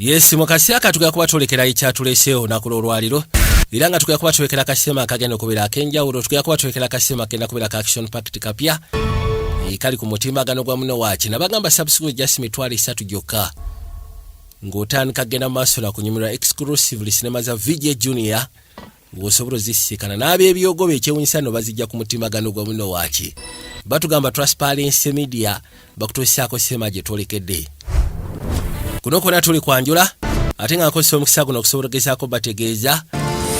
Yes, mukasi akatugya kuba tulekera ikyatuleseewo nakulo olwaliro era nga tugya kuba tulekera akasema akagenda okubeera ak'enjawulo tugya kuba tulekera akasema akagenda kubeera ka action packed kapya kali ku mutimbagano gwa muno waaki nabagamba subscribe just mitwalo 3 gyokka ng'otandika kagenda mu maaso na kunyumirwa exclusively cinema za VJ Junior ng'osobola ozisikana n'ab'ebyogobe ekyewunyisa no bazijja ku mutimbagano gwa muno waaki batugamba Transparency Media bakutuusaako sema gye twolekedde kuno kona tuli kwanjula ate nga nkozesa omukisa guno okusobola okugezaako bategeeza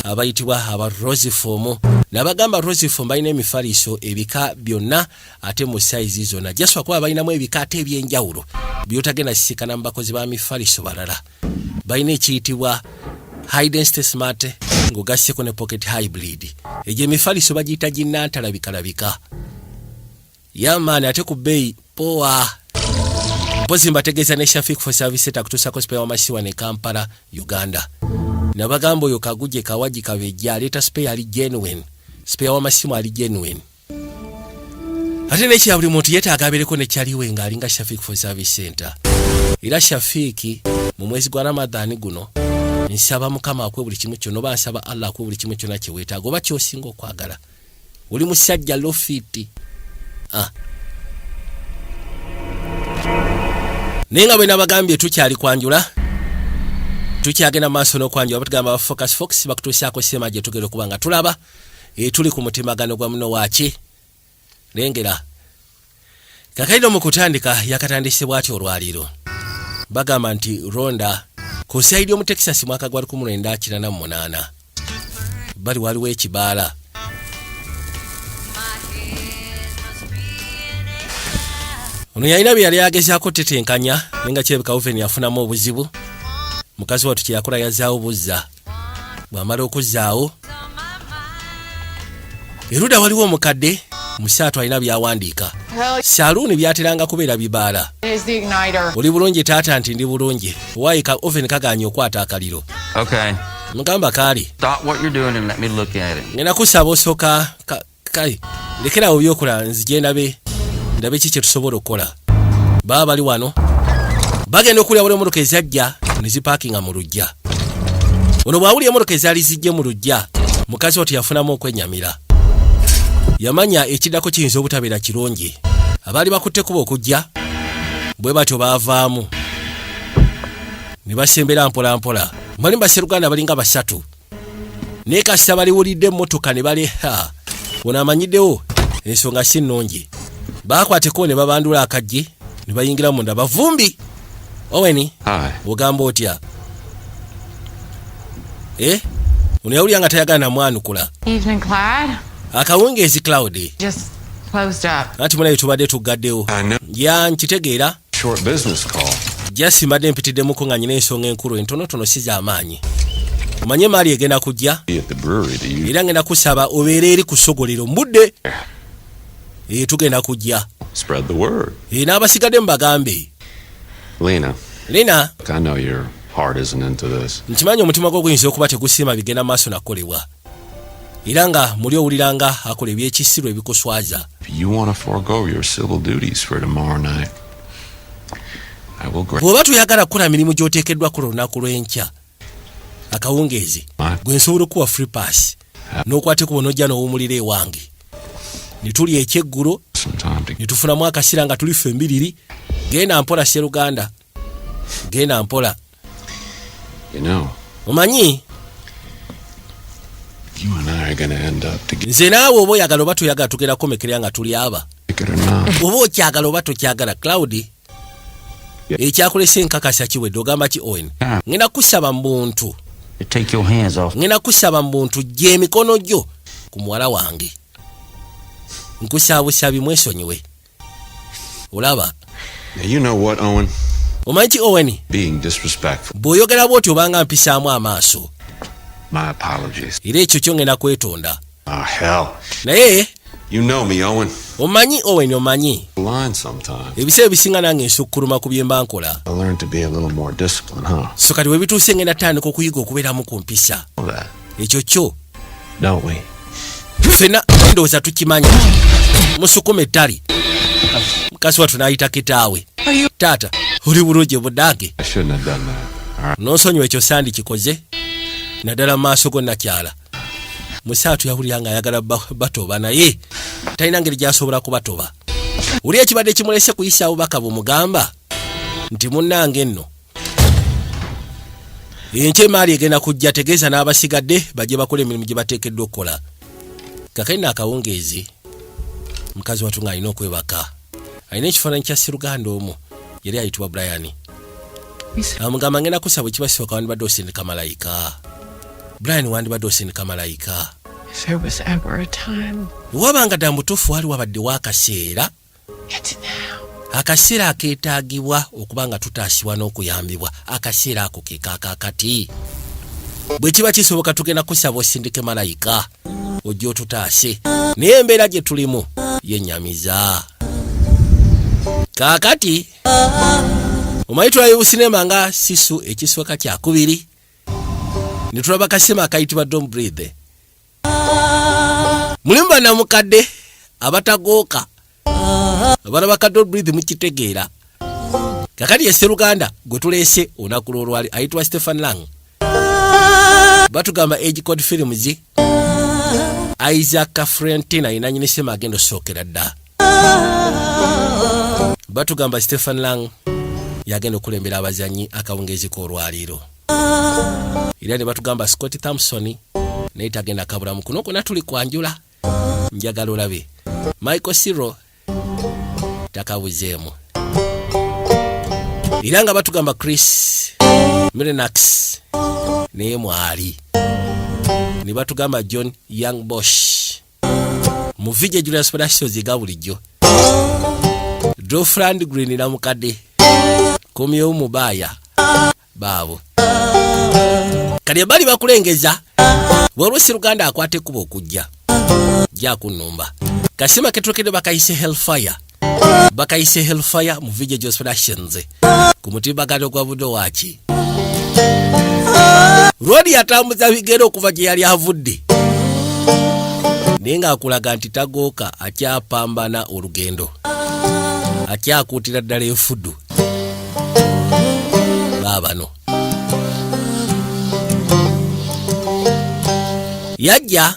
abayitibwa aba Rosiform nabagamba Rosiform balina emifaliso ebika byonna ate mu size zonna jaswa kuba balinamu ebika ate ebyenjawulo byotagenda sisikana mu bakozi ba mifaliso balala balina ekiyitibwa high density smart ng'ogasseko ne pocket hybrid egyo emifaliso bagiyita ginnantalabika yamaani ate ku bbeeyi poa mpozi mbategeeza ne Shafik for service takutuusako spare wamasiwa ne Kampala Uganda nabagamba oyo kaguje kawaji kabejja aleta spare ali genuine spare wamasimu ali genuine ate nekya buli muntu yeetaaga abeereko ne kyaliwe nga alinga Shafik for service center era Shafiki mu mwezi gwa Ramadhan guno nsaba Mukama akwe buli kimu kyonna oba nsaba Allah akwe buli kimu kyonna kye weetaaga oba ky'osinga okwagala oli musajja lofiti nenga bwe nabagambye tukyali kwanjula tukyagenda maaso n'okwanjula batugamba Focus Fox bakutuusaako sema gye tugenda okuba nga tulaba tuli ku mutimagano gwa muno waaki lengera kakalido mu kutandika yakatandise bw'ati olwaliro bagamba nti Ronda ku saidi omu Texas mwaka gwa 1998 bali waliwo ekibaala ono yalina bye yali agezaako tetenkanya nenga kirabika Oven yafunamu obuzibu mukazi watu kye yakola yazaawo buzza bw'amala okuzzaawo eruda waliwo omukadde musaatu alina byawandiika saluuni byateranga kubeera bibaala oli bulungi taata nti ndi bulungi waayika Oven kaganya okwata akaliro mugamba kaali ngenda kusaba osooka kale lekerawo byokola nzije ndabe kiki tusobola okukola baba bali wano bagenda okulya buli emotoka ezajja ne zipaakinga mu lujja ono bwawuli emotoka ezaali zijje mu lujja mukazi wati yafunamu okwenyamira yamanya ekiddako kiyinza obutabeera kirungi abaali bakutte kuba okujja bwe batyo baavaamu ne basembera mpolampola mwali baseruganda balinga basatu naye kasita baliwulidde emmotoka ne baleha ono amanyiddewo ensonga si nnungi bakwateko ne babandula akajje ne bayingira munda bavumbi Oweni ogamba otya ono yawulira nga tayagala mwanukula akawungeezi Cloud anti munaye tubadde tugaddewo ya nkitegeera jasi mbadde mpitiddemuko nga nyina ensonga enkulu entonotono si z'amaanyi omanye maali egenda kujja era ngenda kusaba obeere eri ku ssogolero mbudde tugenda kujja n'abasigadde mubagambe Lena I know your heart isn't into this. nkimanyi omutima gwo guyinza okuba tegusiima bigenda maaso nakolebwa era nga muli owuliranga akola ebyekisiru ebikuswaza You want to forego your civil duties for tomorrow night. I will grant. bw'oba tuyagala kukola mirimu gy'oteekeddwa ku lunaku lw'enkya akawungeezi gwe nsobola okuwa free pass n'okwate ku bonojja n'owumulira ewange ne tuli ekyeggulo ne tufunamu akasira nga tuli ffe mbiriri genda mpola Sseruganda genda mpola omanyi You and I are going to end up together. nze naawe oba oyagala oba toyagala tugenda kukomekerera nga tuli aba Like it or not. oba okyagala oba tokyagala Cloud ekyakulesa enkakasa kiwedde ogamba ki Owen ngenda kusaba mu buntu ngenda kusaba mu buntu gye emikono gyo ku muwala wange nkusaabusabi mwesonyiwe olaba Now you know what, Owen? omanyi ki Owen Being disrespectful. bw'oyogera bw'oti obanga mpisaamu amaaso My apologies. era ekyo kyo ngenda kwetonda Oh, hell. naye You know me, Owen. omanyi Owen omanyi Line sometimes. ebiseera ebisinga nange nsukkuluma ku bye mba nkola I learned to be a little more disciplined, huh? so kati webituuse ngenda tandika okuyiga okubeeramu ku mpisa Know that, ekyo kyo don't we? ffenna ndowooza tukimanya musukume ettali mukasi watu n'ayita kitaawe taata oli bulungi buddange I shouldn't have done that. Nonsonyiwa ekyo Sandi kikoze naddala mu maaso go Nakyala. Musaatu yawulira nga ayagala batoba naye talina ngeri gy'asobola kubatoba. Uli ekibadde kimulese kuyisa obubaka bumugamba nti munnange nno enkya emaali egenda kujja, tegeeza n'abasigadde bajje bakola emirimu gye bateekeddwa okukola. Kakali n'akawungeezi mukazi wattu ng'alina okwebaka. Alina ekifaananyi kya Sseruganda omu yali ayitibwa Brian. Amugamba ngenda kusaba ekibasiwaka wandibadde osindika malayika. Brian wandibadde osindika malayika. Wabanga ddala mutuufu wali wabaddewo akaseera. Akaseera akeetaagibwa okuba nga tutaasibwa n'okuyambibwa. Akaseera ako ke kaakakati. Bwe kiba kisoboka tugenda kusaba osindike malayika ojja otutaase. Naye embeera gye tulimu yennyamiza. Kaakati omanyi tulabe businema nga Sisu ekisooka kyakubiri. Ne tulaba kasema akayitibwa Don't Breathe. Mulimu bannamukadde abatagooka abalaba ka Don't Breathe mukitegeera. Kakati ye Sseruganda gwe tuleese olunaku lw'olwali ayitibwa Stephen Lang. Batugamba Age Code Films Isaac Frentina alina nnyini sema agenda osookera dda. Batugamba Stephen Lang yagenda okulembera abazanyi akawungeezi k'olwaliiro. Era ne batugamba Scott Thompson naye tagenda kabulamu kuno kona tuli kwanjula. Njagala olabe Michael Cyril takabuzeemu. Era nga batugamba Chris Milenax naye mwali. Ne batugamba John Young Bosch mu Vijay Julius Productions ega bulijjo. Dofrand Green na mukadde komyewo mubaya baabo. Kali bali bakulengeza waliwo Sseruganda akwate kuba okujja jja kunnumba. Kasema ketokede bakayise Hellfire. Bakayise Hellfire mu Vijay Julius Productions ku mutimbagano gwa budo wachi. Rodi yatambuza bigero okuva gye yali avudde. Nenga akulaga nti tagooka akyapambana olugendo. Akyakuutira ddala enfudu. Baabano. Yajja.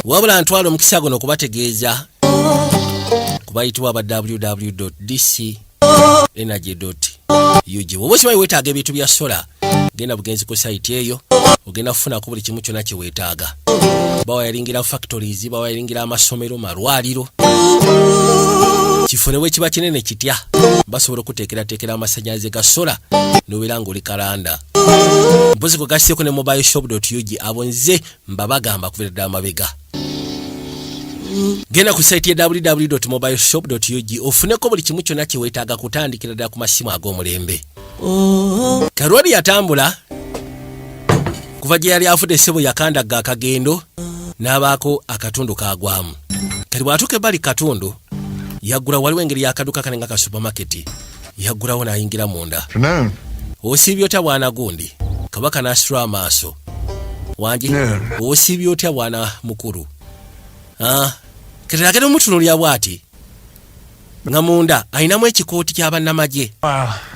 Wabula ntwalo omukisa guno okubategeeza kubayitibwa aba www.dcenergy.ug. Woba osimanyi weetaaga ebintu bya sola genda bugenzi ku site eyo ogenda kufunako buli kimu kyonna kye weetaaga. Bawayalingira factories, bawayalingira amasomero, malwaliro. Kifune bwe kiba kinene kitya basobola okuteekerateekera amasannyalaze ga sola n'obeera ng'oli kalanda. Mpozi kwe gasseko ne mobileshop.ug abo nze mbabagamba kubeera ddala amabega. Genda ku site ya www.mobileshop.ug ofuneko buli kimu kyonna kye weetaaga kutandikira ddala ku masimu ag'omulembe. Karwali yatambula kuva gye yali afudde ssebo yakandaga akagendo n'abaako akatundu kaagwamu. Kali bw'atuuka ebbali katundu yaggula waliwo engeri y'akaduka kanenga ka supermarket. Yaggulawo n'ayingira munda. Osiibye otya bwana gundi? Kabaka n'asitula amaaso. Wangi osiibye otya bwana mukulu? Keteragenda omutunuulira bw'ati nga munda ayinamu ekikooti ky'abannamagye.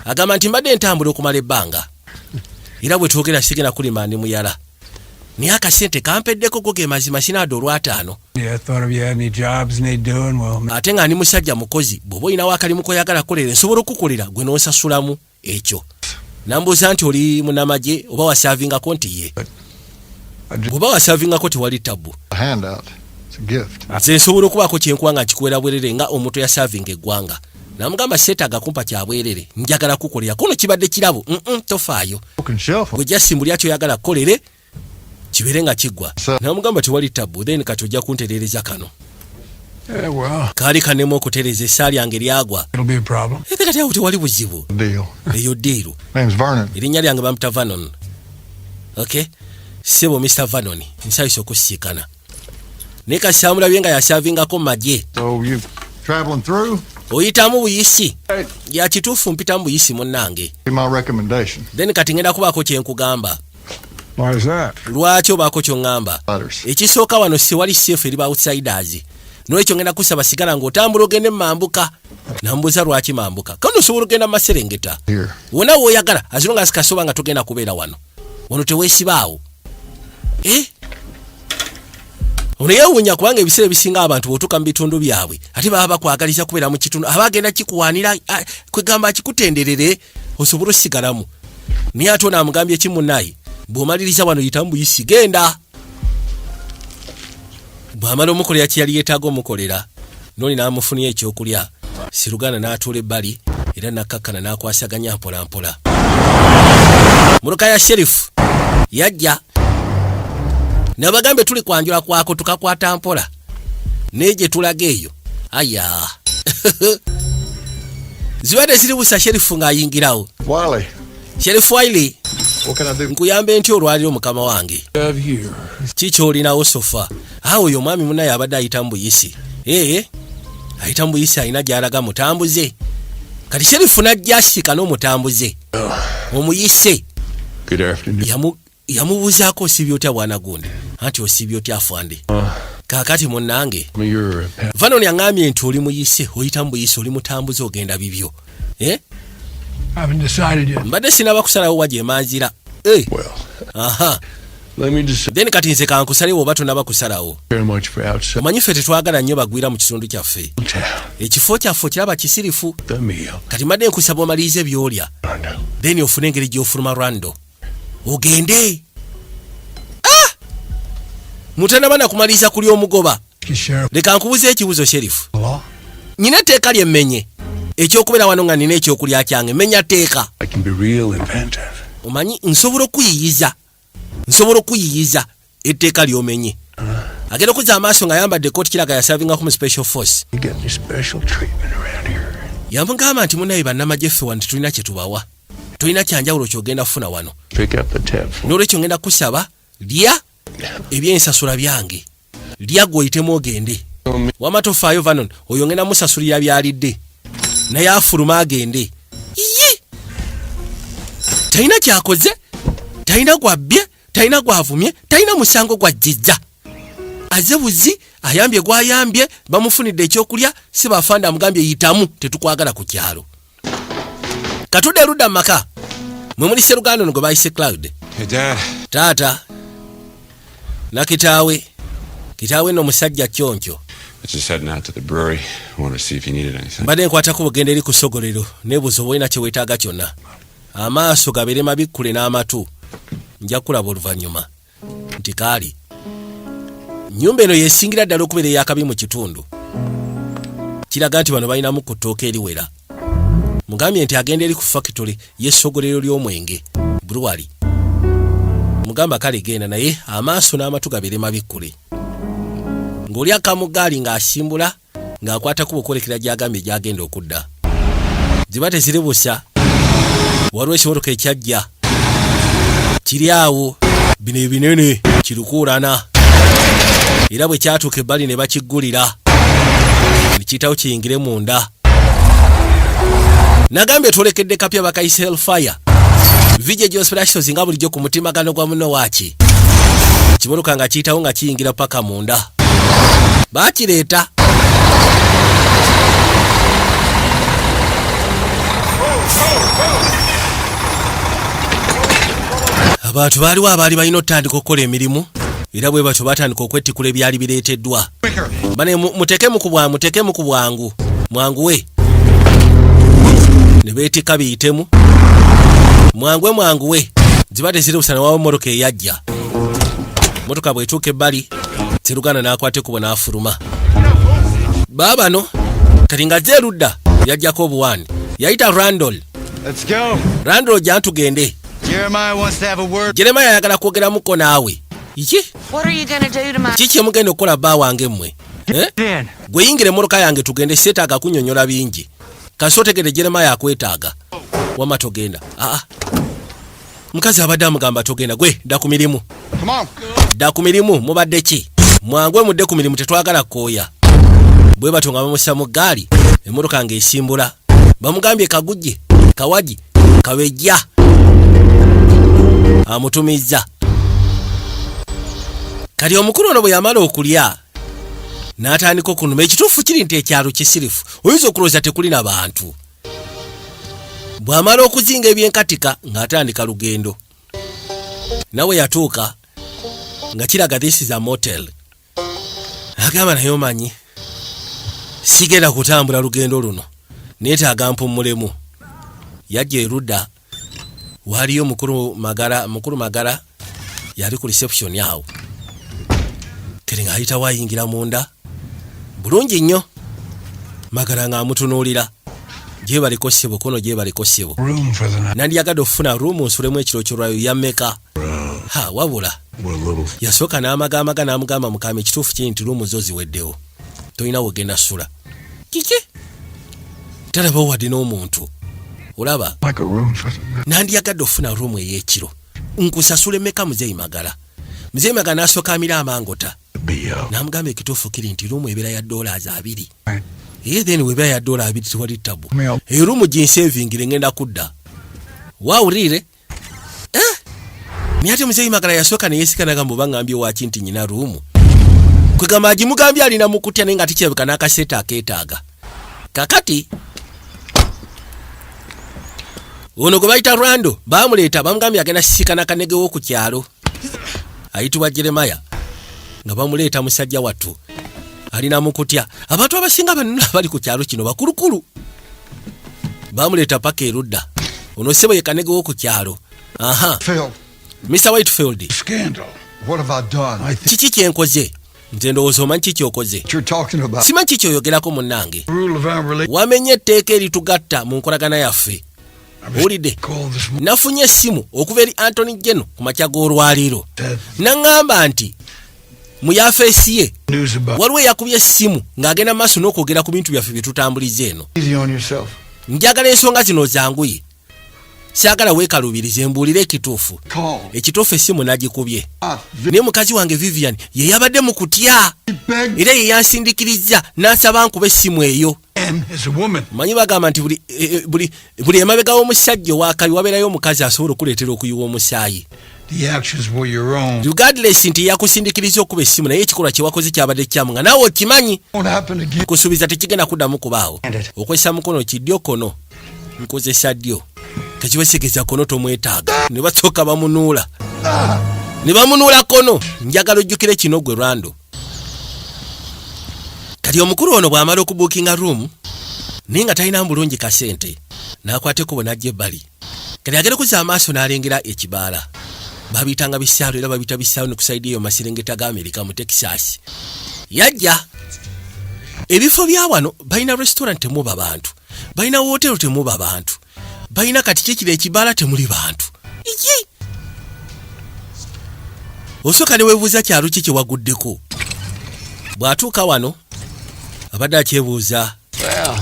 Agamba nti mbadde ntambula okumala ebbanga era bwe twogera sigenda kulima ndi muyala naye akasente kampeddeko go ge mazima sinaadde olw'ataano. Ate nga ndi musajja mukozi bw'oba olinawo akalimu koyagala kukolera nsobola okukolera gwe n'osasulamu ekyo. Nambuuza nti oli munnamagye oba wasaavingako nti ye. Bw'oba wasaavingako tewali ttabu. Nze nsobola okubaako kyenkuwa nga nkikuwera bwerere nga omuntu yasaavinga eggwanga. Namugamba seetaaga kumpa kya bwerere njagala kukolera kono kibadde kirabo. Tofaayo bwe jasimbulya kyoyagala kukolere kibeere nga kiggwa. Namugamba tewali ttabu then kati ojja kuntereereza kano. Kaali kanemu okutereeza essaali yange lyagwa. Ate kati awo tewali buzibu. Eyo ddiiru. Erinnya lyange bamuta Vernon. Okay? Sebo Mr. Vernon nsayise okusiikana. Naye kati saamulabye nga yasaavingako mu magye. Oyitamu buyisi. Ya kituufu mpitamu buyisi munnange. Then kati ngenda kubaako kye nkugamba. Why is that? Lwaki obaako ky'oŋŋamba? Ekisooka wano siwali safe eri ba outsiders. N'ekyo ngenda kusaba sigala ng'otambula ogende mambuka. Nambuuza lwaki mambuka? Kano osobola ogenda mu Maserengeta. Wonna w'oyagala as long as kasoba nga togenda kubeera wano. Wano teweesibaawo. Ono yeewuunya kubanga ebiseera ebisinga abantu bw'otuuka mu bitundu byabwe ate baba bakwagaliza kubeera mu kitundu abagenda kikuwaanira kwegamba kikutenderere osobola osigalamu. Naye ate ono amugambye ki munnaye bw'omaliriza wano yitamu buyisi genda. Bw'amala omukolera kye yali yeetaaga omukolera n'oli n'amufunira ekyokulya Siruganda n'atuula ebbali era nakkakkana n'akwasaganya mpola mpola. Muruka ya Sheriff yajja nabagambe tuli kwanjula kwako tukakwata mpola neje tulaga eyo aya ziwade ziri busa Sheriff ng'ayingirawo. Wiley. Sheriff Wiley, What can I do? nkuyambe ntyo olwaliro mukama wange. Kicho olinawo sofa. Awo yo mwami munaye abadde ayita mbuyisi. Ayita mbuyisi alina gy'alaga mutambuze. Kati Sheriff najja asika n'omutambuze. Omuyise. Good afternoon. Yamubuuzaako osibye otya bwana gundi. Anti osibye otya afande. Kaakati munnange. Vano yaŋŋambye nti oli muyise, oyita mbuyise, oli mutambuze ogenda bibyo. I haven't decided yet. Mbadde sinaba kusalawo wa gye manzira. Well, Aha. let me just say Then kati nze kankusalewo oba tonaba kusalawo. very much for outside Omanyi ffe tetwagala nnyo bagwira mu kitundu kyaffe. town. Ekifo kyaffe kiraba kisirifu. The meal. Kati mbadde nkusaba omalirize by'olya. Then ofune engeri gy'ofuluma Rwando. Ogende. Mutanaba na kumaliriza kuli omugoba. Leka nkubuze ekibuzo Sheriff. Nyina etteeka lyemmenye. Ekyokubeera wano nga nina ekyokulya kyange menya tteeka. I can be real inventive. Omanyi nsobola okuyiyiza etteeka ly'omenye. Agenda okuzza amaaso ng'ayambadde ekkooti kiraga yasavinga ku special force. You get any special treatment around here. Yamugamba nti munnaye bannamagye ffe wano tetulina kye tubawa. Tulina kyanjawulo ky'ogenda kufuna wano. Pick up the tab for N'olwekyo ngenda kusaba lya ebyensasula byange. Lya gw'oyitemu ogende. Wamatofaayo vanon oyo ngenda musasulira byalidde. Naye afuluma agende. Talina kyakoze, talina gwabbye, talina gwavumye, talina musango gwajjizza. Azebuzi ayambye gwayambye bamufunidde ekyokulya si bafanda amugambye yitamu tetukwagala ku kyalo. Katudde ludda maka. Mwe muli Sseruganda ngo bayise Cloud. Hey, Dad. Taata. Na kitaawe no musajja kyoncho. I just heading out to the brewery. I want to see if you needed anything. Mbadde nkwatako bugenda eri ku ssogolero nebuuza oba olina kye weetaaga kyonna. Amaaso gabeere mabikkule n'amatu. Nja kulaba oluvannyuma. Nti kaali. Nnyumba eno yeesingira ddala okubeera ey'akabi mu kitundu. Kiraga nti bano balinamu ku ttooka eriwera. Mugambye nti agenda eri ku factory y'essogolero ly'omwenge. Brewery. Mugamba kale genda naye amaaso n'amatu gabeere mabikkule. Ng'oli akamugaali ng'asimbula ng'akwata ku bukolekera gy'agambye gy'agenda okudda. Ziba teziri busa. Waliwo ekimotoka ekyajja. Kiri awo. Bino ebinene kirukuulana. Era bwe kyatuuka ebbali ne bakiggulira. Nikiyitawo kiyingire munda. Nagambye twolekedde kapya bakayise Hellfire. Vijje gy'ospirashozi nga bulijjo ku mutimagano gwa muno waaki. Ekimotoka nga kiyitawo nga kiyingira paka munda. Baakireeta. Abantu baaliwo abaali balina otandika okukola emirimu era bwe batyo batandika okwettikula ebyali bireeteddwa. Bane mutekemu ku bwangu mwanguwe ne beetikka biyitemu mwanguwe ziba teziri busana wawo emmotoka eyajja. Motoka bwetuuka ebbali Sseruganda n'akwata ekkubo n'afuluma. Baabano kati nga zze erudda yajjako obuwani yayita Randall. Let's go. Randall jja tugende. Jeremiah wants to have a word. Jeremiah ayagala kwogeramuko naawe. Iki? What are you gonna do to my... Kiki mugenda okukola bba wange mmwe? Dan. Gwe yingire emmotoka yange tugende seetaaga kunnyonnyola bingi. Kasi otegedde Jeremiah akwetaaga. Wama togenda. Mukazi abadde amugamba togenda. Gwe dda ku mirimu. Come on. Dda ku mirimu mubadde ki? Mwangwe mudde ku mirimu tetwagala kooya. Bwe batyo nga bamussa mu ggaali emmotoka ng'esimbula. Bamugambye kagujje, kawaji, kabejja. Amutumizza. kati omukulu ono bwe yamala okulya n'atandika okunuma. Ekituufu kiri nti ekyalo kisirifu, oyinza okulowooza tekulina bantu. Bw'amala okuzinga ebyenkatika ng'atandika lugendo. Nawe yatuuka nga kiraga this is a motel. Agamba naye omanyi sigenda kutambula lugendo luno, neetaaga mpummulemu. Yajja erudda waliyo mukulu magala yali ku reception awo. Kiri ng'ayita wayingira munda bulungi nnyo. Magala ng'amutunuulira. Gye baliko ssebo kono, gye baliko ssebo. Nandiyagadde okufuna ruumu nsulemu ekiro kyolwayo yammeka. Wabula yasooka n'amagamaga n'amugamba mukama ekituufu kiri nti ruumu zo ziweddewo, tolina wogenda sula. Kiki talaba wadde n'omuntu olaba. Nandiyagadde okufuna ruumu ey'ekiro nkusasula emmeka muzeeyi Magala. Muzeeyi Magala n'asooka amira amangota n'amugamba ekituufu kiri nti ruumu ebeera ya $2. Then webeera ya $2 tewali tabu. Eruumu ginsevingire ngenda kudda. Wawulire? Naye ate muzeeyi Magala yasooka ne yeesika n'agamba oba ngambye waki nti nyina ruumu. Kwegamba agimugambye alina mu kutya naye nga tikirabika n'akaseeta akeetaaga. Kakati ono gwe bayita Rando baamuleeta bamugambye agenda sisikana kanege w'oku kyalo ayitibwa Jeremaya, nga bamuleeta musajja wattu alina mu kutya. Abantu abasinga bannula bali ku kyalo kino bakulukulu. Baamuleeta paka erudda. Ono ssebo ye kanege w'oku kyalo. Mr. Whitefield. Scandal. What have I done? Kiki kyenkoze? Nze ndowooza omanyi kiki okoze. Simanyi kiki oyogerako munnange. Wamenye etteeka eritugatta mu nkolagana yaffe. Owulidde? Nafunye essimu okuva eri Anthony Jeno ku makya g'olwaliiro. Naŋŋamba nti mu yafeesi ye waliwo eyakubye essimu ng'agenda maaso n'okwogera ku bintu byaffe bye tutambuliza eno. Njagala ensonga zino zanguye. Siagala weekalubirize mbuulire ekituufu. Ekituufu essimu n'agikubye. Naye mukazi wange Vivian ye yabadde mu kutya era ye yansindikiriza n'asaba nkuba essimu eyo. Manyi bagamba nti buli emabega w'omusajja ow'akabi wabeerayo omukazi asobola okuleetera okuyiwa omusaayi. Regardless nti yakusindikiriza okuba essimu naye ekikolwa kye wakoze kyabadde kyamu nga naawe okimanyi. Kusuubiza tekigenda kuddamu kubaawo. Okwesa mukono kiddyo kono nkozesa ddyo. Kakiwesekeza kono tomwetaaga. Ne basooka bamunuula. Ne bamunuula kono. Njagala ojjukire kino gwe Rando. Kati omukulu ono bw'amala okubuukinga room naye nga talina bulungi kasente n'akwateko bwe ebbali. Kati agenda kuza amaaso n'alengera ekibaala. Babiyitanga bisaalo era babiyita bisaalo ne kusaidi eyo Maserengeta ga Amerika mu Texas. Yajja ebifo bya wano balina restaurant temuba bantu, balina hotel temuba bantu, balina kati kikira ekibaala temuli bantu. Iki osooka ne weebuuza kyalo kiki waguddeko. Bw'atuuka wano abadde akyebuuza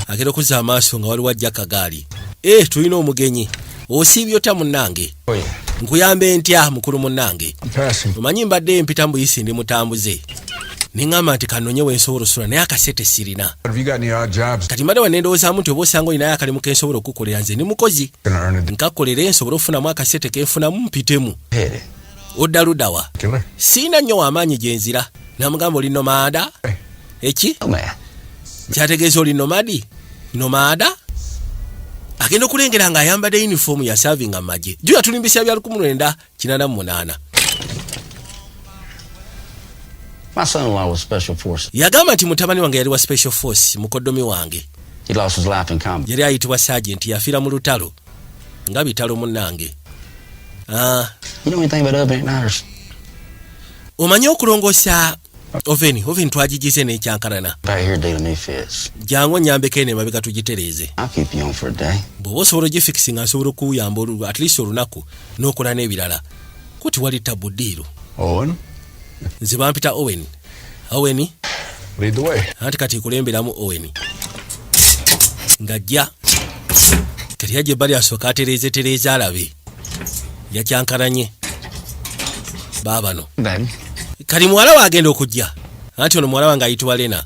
agenda okuza amaaso nga waliwo ajja kagaali. Tulina omugenyi. Osiibye otya munnange? Nkuyambe ntya mukulu munnange? Omanyi mbadde mpita mu buyisi ndi mutambuze. Niŋŋamba nti kanonye wensobola osula naye akasete sirina. Kati mbadde wanendowoozaamu nti oba osanga olinayo akalimu ke nsobola okukolera nze ni mukozi. Nkakolere nsobola okufunamu akasete ke nfunamu mpitemu. Odda luddawa? Siina nnyo w'amaanyi gye nzira. Namugamba oli nomada? Eki? Kyategeeza oli nomadi? Nomada? Agenda okulengera ng'ayambadde uniform ya serving amagye. Jjuya tulimbisa bya 1988. My son-in-law was special forces. Yagamba nti mutabani wange yali wa special force mukoddomi wange. He lost his life in combat. Yali ayitibwa sergeant yafiira mu lutalo. Nga bitalo munnange. You know anything about oven igniters? Omanyi okulongoosa oven twagigize n'ekyankalana. Right here dealing me fits. Jangu nyambeko eno emabega tugitereeze. I'll keep you on for a day. Bw'oba osobola ogifikisi nga nsobola okuyamba at least olunaku n'okola n'ebirala. Kuti wali tabu ddiiro. Owen? Nze bampita Owen. Owen? Lead the way. Anti kati kulemberamu Owen. Ngajja. Kati yajja ebbali asooka atereeze alabe. Yakyankalanye. Baabano. Baby. Kali muwala wagenda okujja. Anti ono muwala wange ayitibwa Lena.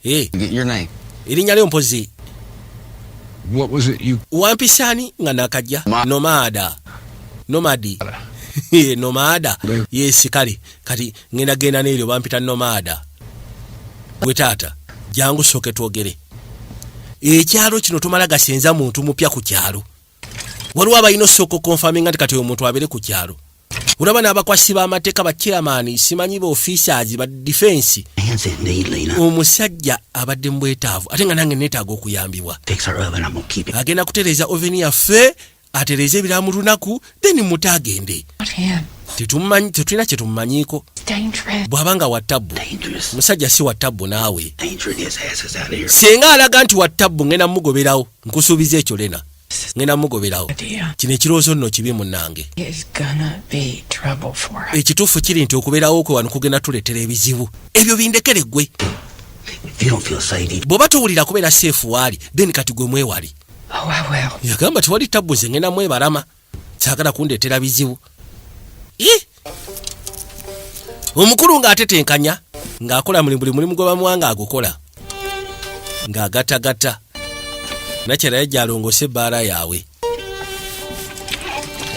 Your name. Erinnya lyo mpozi. What was it you... Wampisani nga nakajja. Nomadi. nomada yes kale kati ngenda genda n'eryo bampita nomada gwe taata jangu soke twogere ekyalo kino tumala gasenza muntu mupya ku kyalo waliwo abalina soko confirming nti kati omuntu abere ku kyalo ulaba n'abakwasi b'amateeka ba chairman simanyi ba officers ba defense omusajja abadde mbwetaavu ate nga nange neetaaga okuyambibwa agenda kutereeza oven yaffe atereeza ebiramu lunaku then mutagende tetulina kye tumumanyiiko bw'abanga wattabbu musajja si wattabbu naawe senga alaga nti wattabbu ngenda mugoberawo nkusuubiza ekyo lena ngenda mugoberawo kino ekirowoozo nno kibi munnange ekituufu kiri nti okubeerawo kwe wano kugenda tuleetera ebizibu ebyo bindekere ggwe bw'oba towulira kubeera seefu waali then kati gwe mwewali yagamba tiwali tabbu nze ngenda mwebalama kyagala kundeetera bizibu omukulu ng'atetenkanya ng'akola buli mulimu gwe bamuwanga agukola ng'agattagatta nakyera yajja alongose ebbaala yaabwe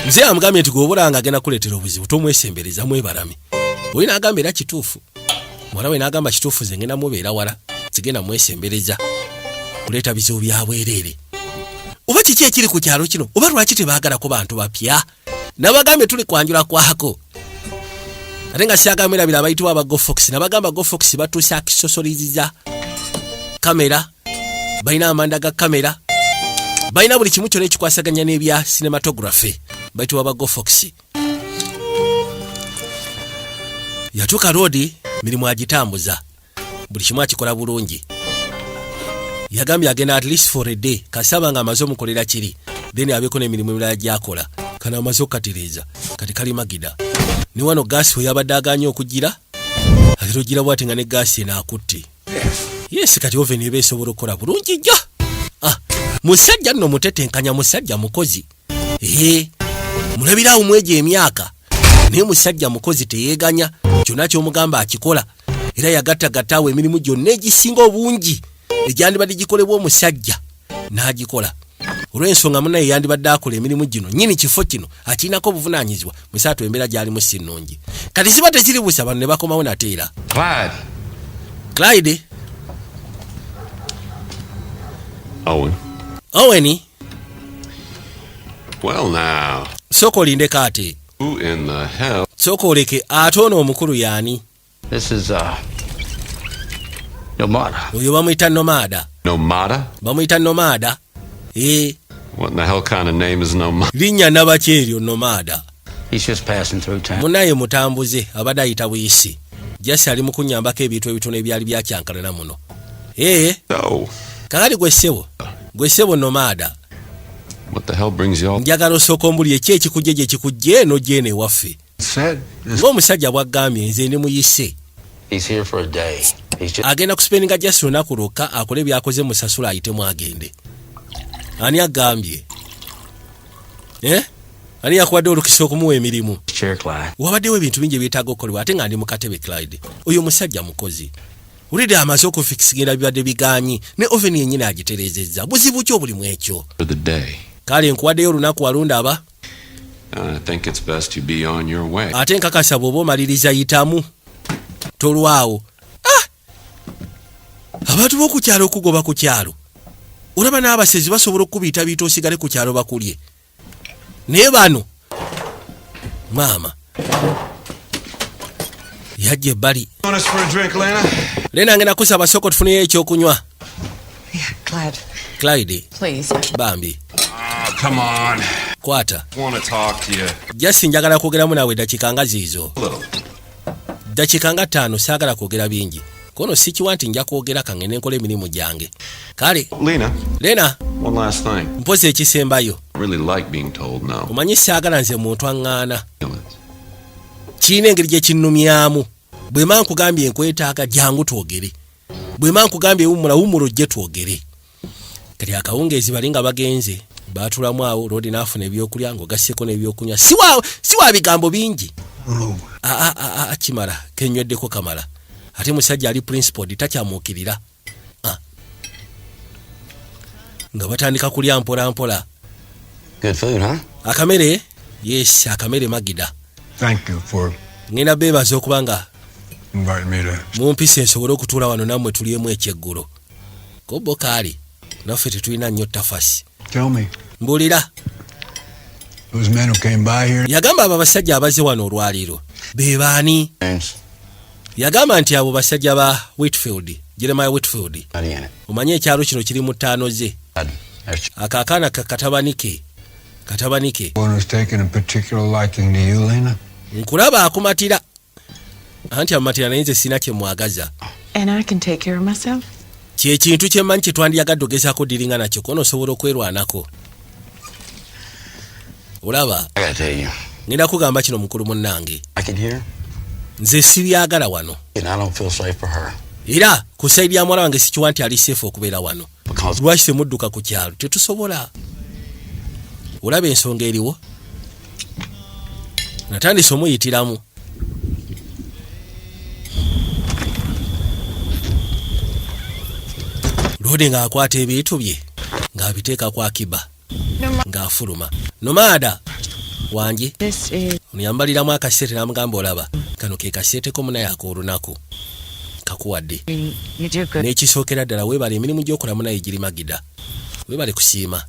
nze amugambye nti gw'obulanga agenda kuleetera obuzibu tomwesembereza mwebalame oyo n'agamba era kituufu muwala we n'agamba kituufu nze ngenda mubeera wala sigenda mwesembereza kuleeta bizibu bya bwereere oba kiki ekiri ku kyalo kino oba lwaki tebaagalako bantu bapya nabagambye tuli kwanjula kwako ate nga syagambye erabira abayitibwa aba gofox nabagamba gofox batuuse akisosoliziza kamera balina amanda ga kamera balina buli kimu kyona ekikwasaganya n'ebya cinematography bayitibwa aba gofox yatuuka roodi mirimu agitambuza buli kimu akikola bulungi yagambye agenda at least for a day kasaba nga amaze omukolera kiri then abeeko n'emirimu emirala gyakola kana amaze okukatereeza kati kali magida ni wano gaasi we yabadde aganye okugira ate ogira bwati nga ne gaasi eno akutte yes kati oven eba esobola okukola bulungi jjo musajja nno mutetenkanya musajja mukozi mulabirawo mwejo emyaka naye musajja mukozi teyeeganya kyonna ky'omugamba akikola era yagattagattaawo emirimu gyonna egisinga obungi egyandibadde gikolebwa omusajja n'agikola olw'ensonga munaye yandibadde akola emirimu gino nyini kifo kino akirinako obuvunaanyizibwa musaatu embeera gyalimu si nnungi kati ziba teziri busa bano ne bakomawo nateera Clyde Owen Well now. Soko olindeko ate. Who in the hell? Soko oleke ate ono omukulu yaani? This is Nomada. Oyo bamuyita Nomada. Nomada? Bamuyita Nomada. What in the hell kind of name is Nomada? Linnya nabaki eryo Nomada. He's just passing through town. Munaye mutambuze abadde ayita buyisi. Jasi ali mu kunnyambako ebintu ebitono ebyali byakyankalana muno. No. Kakati gwe ssebo Nomada. What the hell brings you all? Njagala osooka ombuli eki ekikujje gye kikujje eno gyene ewaffe. Ng'omusajja bw'aggambye nze ndi muyise. He's here for a day. Agenda kuspendinga just lunaku lwokka akole byakoze musasula ayitemu agende. Ani agambye? Ani yakuwadde olukisa okumuwa emirimu? Wabaddewo ebintu bingi ebyetaaga okukolebwa ate nga ndi mu katebe Clyde. Oyo musajja mukozi. Ulide amaze okufikisingira bibadde biganyi ne oven yennyini agitereezezza. Buzibu ki obuli mu ekyo? Kale nkuwaddeyo olunaku walundaba. I think it's best you be on your way. Ate nkakasa bw'oba omaliriza yitamu. Tolwawo. Abantu b'oku kyalo okugoba ku kyalo. Olaba n'abasezi basobola okukubiyita biyita osigale ku kyalo bakulye. Naye bano maama yajja ebbali. Lena ngenda kusaba soko tufuneyo ekyokunywa. Clyde. Please. Bambi. Come on. Kwata. I want to talk to you. Just njagala kwogeramu nawe dakika nga ziizo. Dakika nga 5 saagala kwogera bingi. Kono sikiwa nti nja kwogera kangene nkola emirimu gyange. Kale. Lena. One last thing. Mpoze ekisembayo. I really like being told no. Omanyi saagala nze muntu aŋŋaana. Kiina engeri gye kinnumyamu. Bwe mba nkugambye nkwetaaga jangu twogere. Bwe mba nkugambye wumula ojje twogere. Kati akawungeezi bali nga bagenze. Baatulamu awo Lodi n'afuna ebyokulya ng'ogasseko n'ebyokunywa. Siwa bigambo bingi. Kimala kenyweddeko kamala. Ate musajja ali principal takyamuukirira. Nga batandika kulya mpola mpola. Good food, huh? Akamere? Yes, akamere magida. Thank you for ngenda bebaza okubanga inviting me to. mumpise nsobole okutuula wano nammwe tulyemu ekyeggulo. Kobo kaali naffe tetulina nnyo tafasi. Tell me, Mbulira those men who came by here, yagamba abo basajja abaze wano olwaliiro be baani? James, Yagamba nti abo basajja ba Whitfield, Jeremiah Whitfield. not in it. Omanye ekyalo kino kiri mu ttaano ze. That's Akaakaana katabanike. one who's taken a particular liking to you, Lena. Nkulaba akumatira. Anti amatira naye nze sina kye mwagaza. And I can take care of myself. Kye kintu kye mmanyi kye twandiyagadde ogezaako diringa nakyo kono osobola okwerwanako. Olaba, I gotta tell you, ngenda kugamba kino mukulu munnange. I can hear, Nze sibyagala wano. and I don't feel safe for her Era ku sayidi ya mwala wange sikiwa nti ali seefu okubeera wano. because Lwaki temudduka ku kyalo? Tetusobola. Olaba ensonga eriwo? Natandise omuyitiramu. Lode ng'akwata ebintu bye ng'abiteeka ku akiba ng'afuluma. Nomada wange This is oniyambaliramu akasete n'amugamba olaba kano ke kasete ko munaye ak'olunaku kakuwadde. you do good. N'ekisookera ddala weebale emirimu gy'okola munaye giri magida. Weebale kusiima.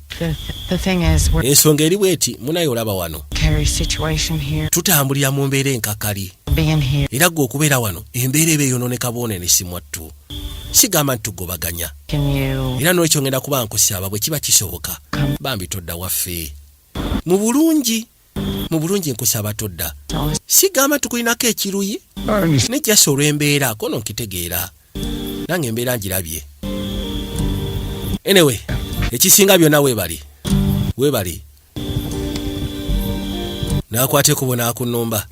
The thing is, we're Ensonga eri bweti munaye olaba wano. carry situation here. Tutambulira mu mbeera enkakali. Being here, Era gwe okubeera wano embeera eba eyonooneka boonenesi mwattu. Sigamba nti tugobaganya. can you Era n'olwekyo ngenda kuba nkusaaba bwe kiba kisoboka. Bambi todda waffe. Mu bulungi nkusaaba todda. always Sigamba tukulinako ekiruyi. Nejjasa olw'embeera kono nkitegeera. Nange embeera ngirabye. Anyway, ekisinga byonna weebali. N'akwate kubo n'akunnumba.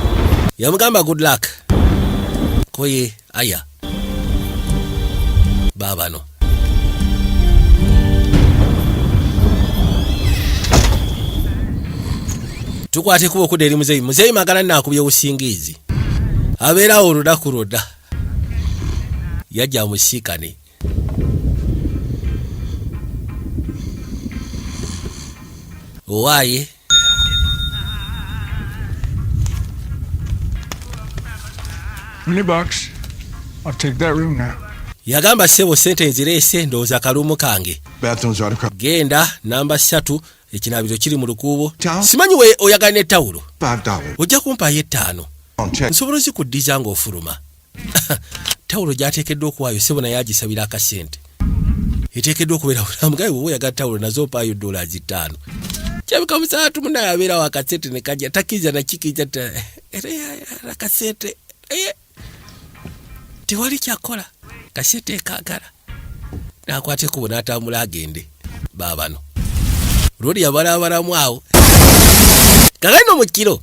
Yamugamba good luck. Koye aya. Baabano. Tukwate kubo okudda eri muzeyi. Muzeyi magala nnaakubye busingiizi. Abeerawo olunaku lwonna. Yajja musiikane. Owaaye. $20. I'll take that room now. Yagamba ssebo sente nzireese ndowooza kalumu kange. Bathrooms right across. Genda namba 3 ekinaabiro kiri mu lukuubo. Towel? Simanyi we oyagala n'ettawulo. $5. Ojja kumpaayo 5. On check. Nsobola zikuddiza ng'ofuluma. Tawulo gy'ateekeddwa okuwaayo ssebo naye agisabira akasente. Eteekeddwa okubeera bulamugaye bwe oyagala tawulo nazo opaayo $5. Kyabika musaatu munaye abeerawo akasente ne kajja takkiriza nakikiriza akasente. Tewali kyakola. Kasente kaagala. N'akwata ekkubo n'atambula agende. Baabano. Lodi yabalabalamu awo. Kagano mu kiro.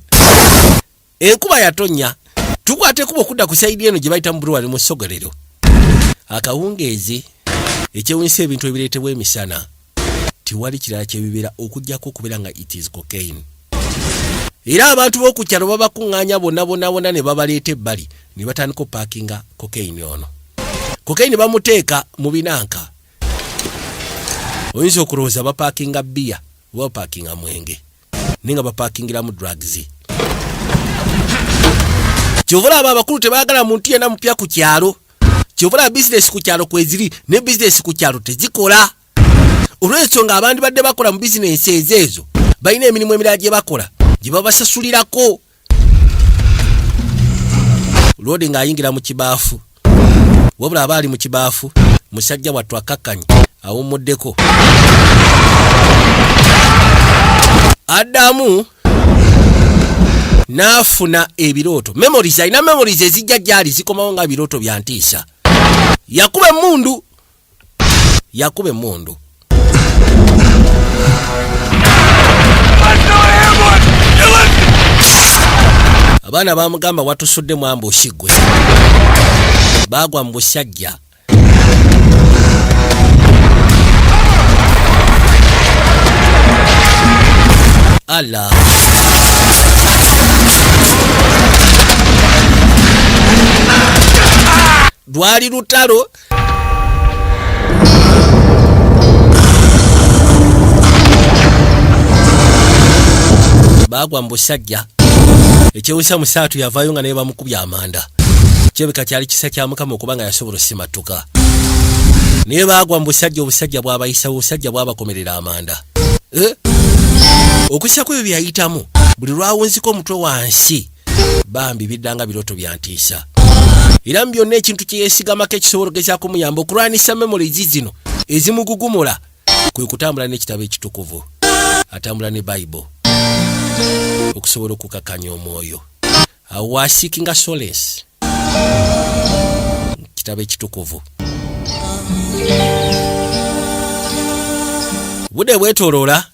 Enkuba yatonnya. Tukwate ekkubo okudda ku sayidi eno gye bayita mu Brewery mu ssogolero. Akawungeezi ekyewunyisa ebintu ebireetebwa emisana. Tiwali kirala kyebibeera okuggyako okubeera nga it is cocaine. Era abantu b'oku kyalo babakuŋŋaanya bonna ne babaleeta ebbali ne batandika opaakinga cocaine ono. Cocaine bamuteeka mu binanka. Oyinza okulowooza bapaakinga bbiya oba bapaakinga mwenge. Naye nga bapaakingiramu drugs. Kyovula abo abakulu tebaagala muntu yenna mupya ku kyalo. Kyovula bizinesi ku kyalo kweziri ne bizinesi ku kyalo tezikola. Olw'ensonga abandi badde bakola mu bizinesi ezo balina emirimu emirala gye bakola gye babasasulirako. Lodi ng'ayingira mu kibaafu. Wabula aba ali mu kibaafu musajja wattu akakkanye awummuddeko. Addamu n'afuna ebirooto. Memories, alina memories ezijja gyali zikomawo nga birooto bya ntiisa. Yakuba emmundu. Abaana bamugamba watusudde mu ambushi ggwe. Baagwa mu busajja. Allah. Lwali lutalo. Baagwa mu busajja. ekyewusa musaatu yavaayo nga naye bamukubya amanda. Kyebeka kyali kisa kya Mukama okubanga yasobola osimatuka. Naye baagwa mu busajja, obusajja bw'abayisa, obusajja bw'abakomerera amanda. Okussa kwebyo byayitamu buli lwawunziko omutwe wansi bambi biddanga biroto byantiisa. Era mu byonna ekintu kye yeesigamako ekisobola okugezaako kumuyamba okulwanisa memories zino ezimugugumula kwe kutambula n'ekitabo ekitukuvu, atambula ne Bible okusobola okukakanya omwoyo. Awo seeking solace, kitabo ekitukuvu. Budde bwetooloola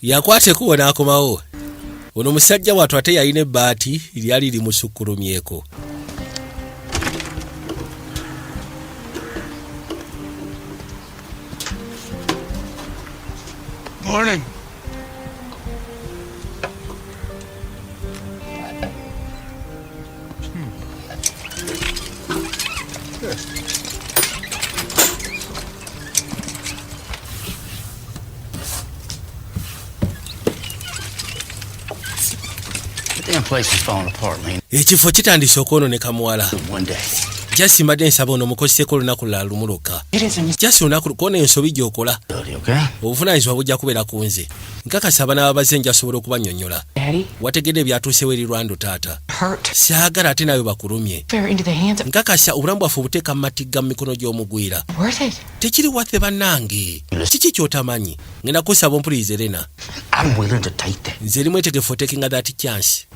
yakwate kuwona akomawo. Ono musajja watu ate yalina ebbaati lyali limusukkulumyeko. Morning. The damn place is falling apart, man. Ekifo kitandise okwononeka muwala. One day. Jasi mbadde nsaba ono mukozeseko olunaku lula lumuluka. Jasi olunaku kwona ensobi gy'okola. Okay? Obuvunaanyizibwa bujja kubeera ku nze. Nkakasa n'ababaze nja sobola okubannyonnyola. Wategedde ebyatuusewo eri Lwando taata. Saagala ate nayo bakulumye. Nkakasa obulamu bwaffe obuteeka mu matigga mu mikono gy'omugwira. Tekiri wathe bannange. Kiki ky'otamanyi? Ngenda kusaba ompulirize Lena. I'm willing to take that. Nze eri mwetegefu taking that chance.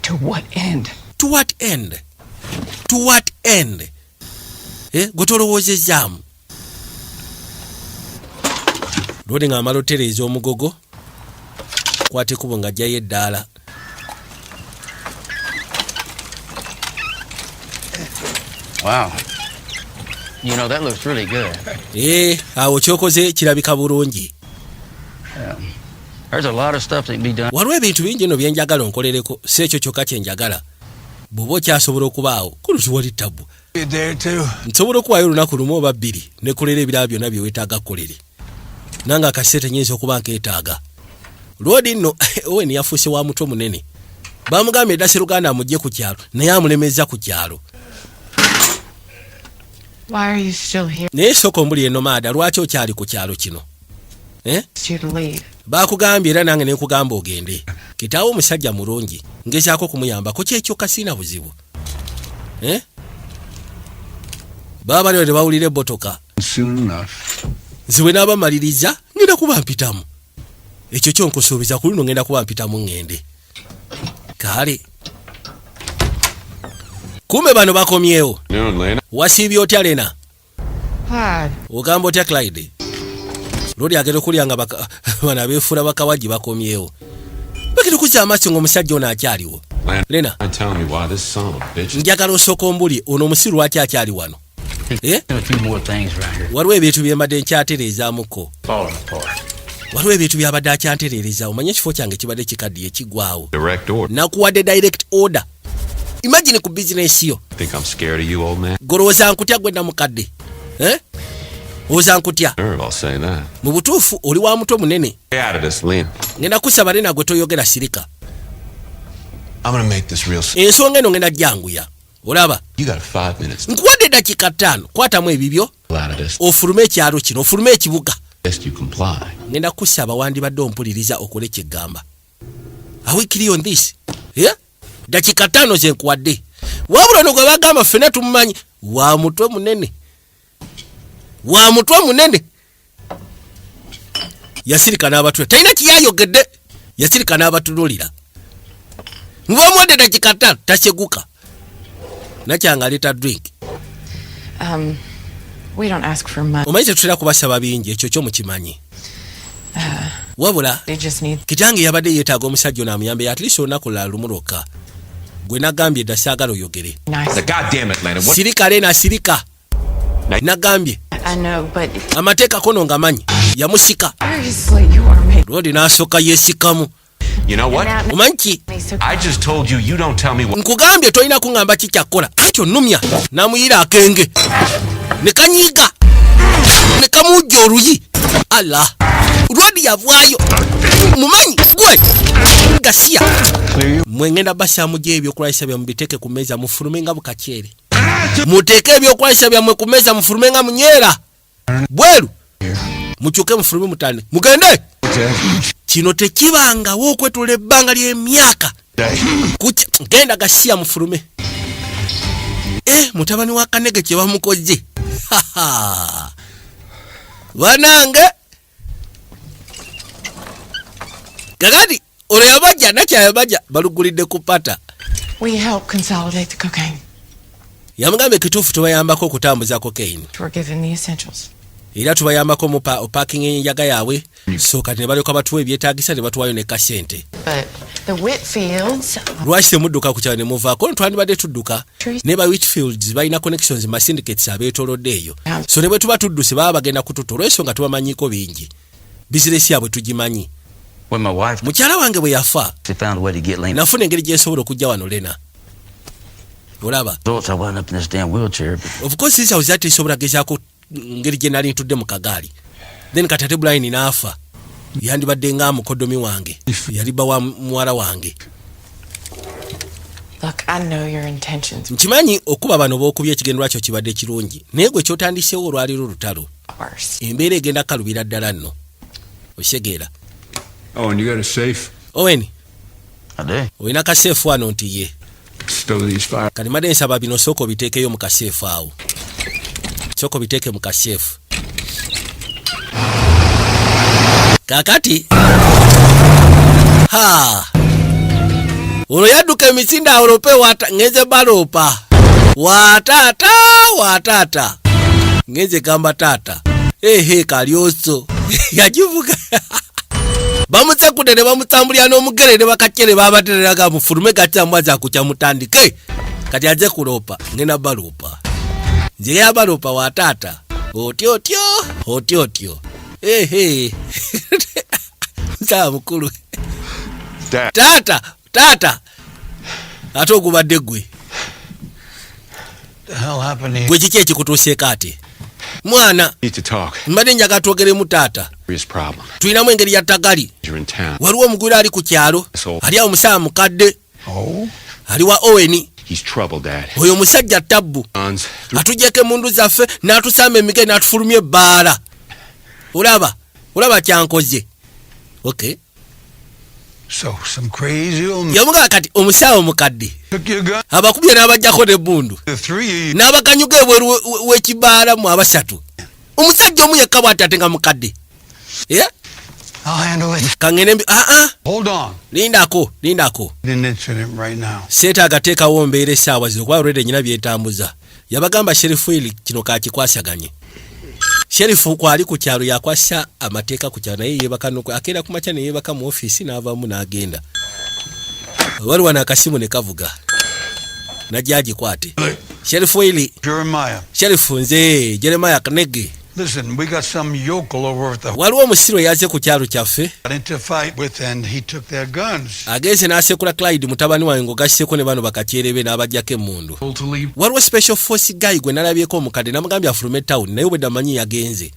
To what end? To what end? To what end? Gotolowoozezaamu. Lwodi ng'amala otereeza omugogo. Kwate kubo ng'ajjayo eddaala. Wow. You know, that looks really good. Awo kyokoze kirabika bulungi. There's a lot of stuff that can be done. Waliwo ebintu bingi nno bye njagala onkolereko, si ekyo kyokka kye njagala. Bw'oba okyasobola okubaawo, kulutuwali ttabu. Nsobola okuwaayo olunaku lumu oba bbiri ne kolera ebirala byonna bye weetaaga kukolere. Nange akaseera nnyinza okuba nkeetaaga. Lwodi nno Owen yafuuse wa mutwe munene. Bamugambye edda Sseruganda amugye ku kyalo naye amulemeza ku kyalo. Why are you still here? Naye sooka ombuli eno maada, lwaki okyali ku kyalo kino? You to leave. Baakugambye era nange ne nkugamba ogende. Kitaawo omusajja mulungi, ngezaako kumuyambako kyekyo kasiina buzibu. Baba bali ne bawulira ebbotoka. Soon enough. Nziwe n'abamaliriza ngenda kuba mpitamu. Ekyo kyo nkusuubiza ku luno ngenda kuba mpitamu ngende. Kale. Kumbe bano bakomyewo. Wasiibye otya Lena? Ogamba otya Clyde? Lodi agenda okulya nga bano abeefuula bakawaji bakomyewo. Bagenda okuzza amaaso ng'omusajja ono akyaliwo. Lena, njagala osooka ombuli ono omusiru lwaki akyali wano? Waliwo ebintu bye mbadde nkyatereezaamuko. Waliwo ebintu byabadde akyantereereza. Omanye ekifo kyange kibadde kikaddiye kiggwawo. Nakuwadde direct order. Imagine ku business yo. Golowooza nkutya gwe namukadde. Oza nkutya. Mu butuufu oli wa mutwe munene. Ngenda kusaba Lena gwe toyogera sirika. Ensonga eno ngenda jjanguya. Olaba? Nkuwadde eddakiika 5. Kwatamu ebibyo. Ofulume ekyalo kino, ofulume ekibuga. Ngenda kusaba wandibadde ompuliriza okole kyegamba. Are we clear on this? Dakiika 5 ze nkuwadde. Wabula no gwe bagamba ffenna tumumanyi. Wa mutwe munene. Wa mutwe munene. Yasirika n'abatwe. Talina kiyayogedde. Yasirika n'abatululira. Ng'omwadde dakiika 5 tasyeguka. Nakyanga aleta drink. We don't ask for money. Omanyi tetutera kubasaba bingi, ekyo kyo mukimanyi. Wabula They just need. kitange yabadde yeetaaga omusajja ono amuyambe at least olunaku lula lumu lwokka. gwe nagambye dda saagala oyogere. Nice. God damn it, Lennon. What? Sirika Lena sirika. Nagambye. I know, but Amateeka kono ngamanyi. Yamusika. seriously, you are making Lodi n'asooka yeesikamu. You know what? Omanyi ki? me so. I just told you, you don't tell me what. Nkugambye tolina kuŋŋamba ki kyakkola. Ekyo nnumya. N'amuyira akenge. Ne kanyiiga. Ne kamujja oluyi. Allah. Lodi yavaayo. Mumanyi gwe. Gasiya. Mwe ngenda basaamu gye ebyokulwanyisa byammwe mubiteeke ku mmeeza mufulume nga bukakyere. Muteeke ebyokulwanyisa byammwe ku mmeeza mufulume nga munyeera. Bweru. Mukyuke mufulume mutane. Mugende. Kino tekibangawo okwetula ebbanga ly'emyaka. Genda Gasiya mufulume. Mutabani wa Kanege kye bamukoze. Banange. Kakati olwo yabajja nakyayabajja balugulidde ku pata. We help consolidate the cocaine. Yamugambe kituufu tubayambako okutambuza cocaine. We're given the essentials. Era tubayambako mu parking enjaga yaabwe. So kati ne balyoka batuwa ebyetaagisa ne batuwayo ne kasente. But the Whitfields. Lwaki temudduka ku kyalo ne muvaako twandibadde tudduka. Ne ba Whitfields balina connections ma syndicates abeetoolodde eyo. So ne bwe tuba tudduse baba bagenda kututa olw'ensonga tubamanyiko bingi. Bizinesi yaabwe tugimanyi. When my wife Mukyala wange bwe yafa found a way to get Lena nafuna engeri gye nsobola okujja wano Lena. Olaba. results, I wound up in this damn wheelchair. Of course this was that isobora gezaako ngeri gye nali ntudde mu kagaali. Then Katate Brian n'afa. Yandibadde nga mukodomi wange. Yaliba wa muwala wange. Look, I know your intentions. Nkimanyi okuba bano b'okubya ekigendwa kyo kibadde kirungi. Naye gwe kyotandiseewo olwaliro olutalo. Worse. Embeera egenda kalubira ddala nno. Osegeera. Oh, and you got a safe? Owen, I do. olina kaseefu wano nti ye. Stow these fire. Kati madde nsaba bino sooka obiteekeyo mu kaseefu awo. Sooka obiteeke mu kaseefu. Kakati. Olwo yadduka emisinde awolope ngeze baloopa. Wataata. Ngeze gamba taata. Kalyoso. Yagivuga. Bamusekudde ne bamutambulira n'omugere ne bakakyere babatereraga mufulume gakyamwaza kukya mutandike. Kati aze kuloopa ngena baloopa. Nze yabaloopa wa taata. Otyo. Mutala mukulu. Taata. Ate ogubadde gwe. The hell happened Gwe kiki ekikutuuseeko ate? Mwana, Need to talk. mbadde njagala twogeremu taata. Serious problem. Tulinamu engeri ya ttagali. You're in town. Waliwo omugwira ali ku kyalo. Ali awo omusaala mukadde. Oh? Ali wa Owen. He's trouble, Dad. Oyo musajja tabbu. Guns. Atujjeko emundu zaffe n'atusamba emige n'atufulumya ebbaala. Olaba kyankoze. Okay. So, some crazy old man Yamugamba kati omusaala omukadde. took your gun? Abakubye n'abajjako n'ebbundu. The three of you. N'abakanyuga ebweru w'ekibaala mu abasatu. Omusajja omu yekka bw'ati ate nga mukadde. I'll handle it. Kangene Hold on. lindako. An incident right now. Seetaaga teekawo mbeera essaawa zino kuba olwedde nyina byetambuza. Yabagamba Sheriff Willy kino kakikwasaganye. Sheriff kwali ku kyalo yakwasa amateeka ku kyalo naye yeebaka akeera ku makya ne yeebaka mu ofiisi n'avaamu n'agenda. Waliwo akasimu ne kavuga. Najja agikwate. Sheriff Willy. Sheriff nze Jeremiah Kanege. Listen, we got some yokel over at the Waliwo omusiro yaze ku kyalo kyaffe. into fight with and he took their guns. Agenze n'asekula Clyde mutabani wange ng'ogasseko ne bano bakakyerebe n'abajjako emmundu. Waliwo special force guy gwe nalabyeko omukadde namugambye afulume town naye obwedda manyi yagenze.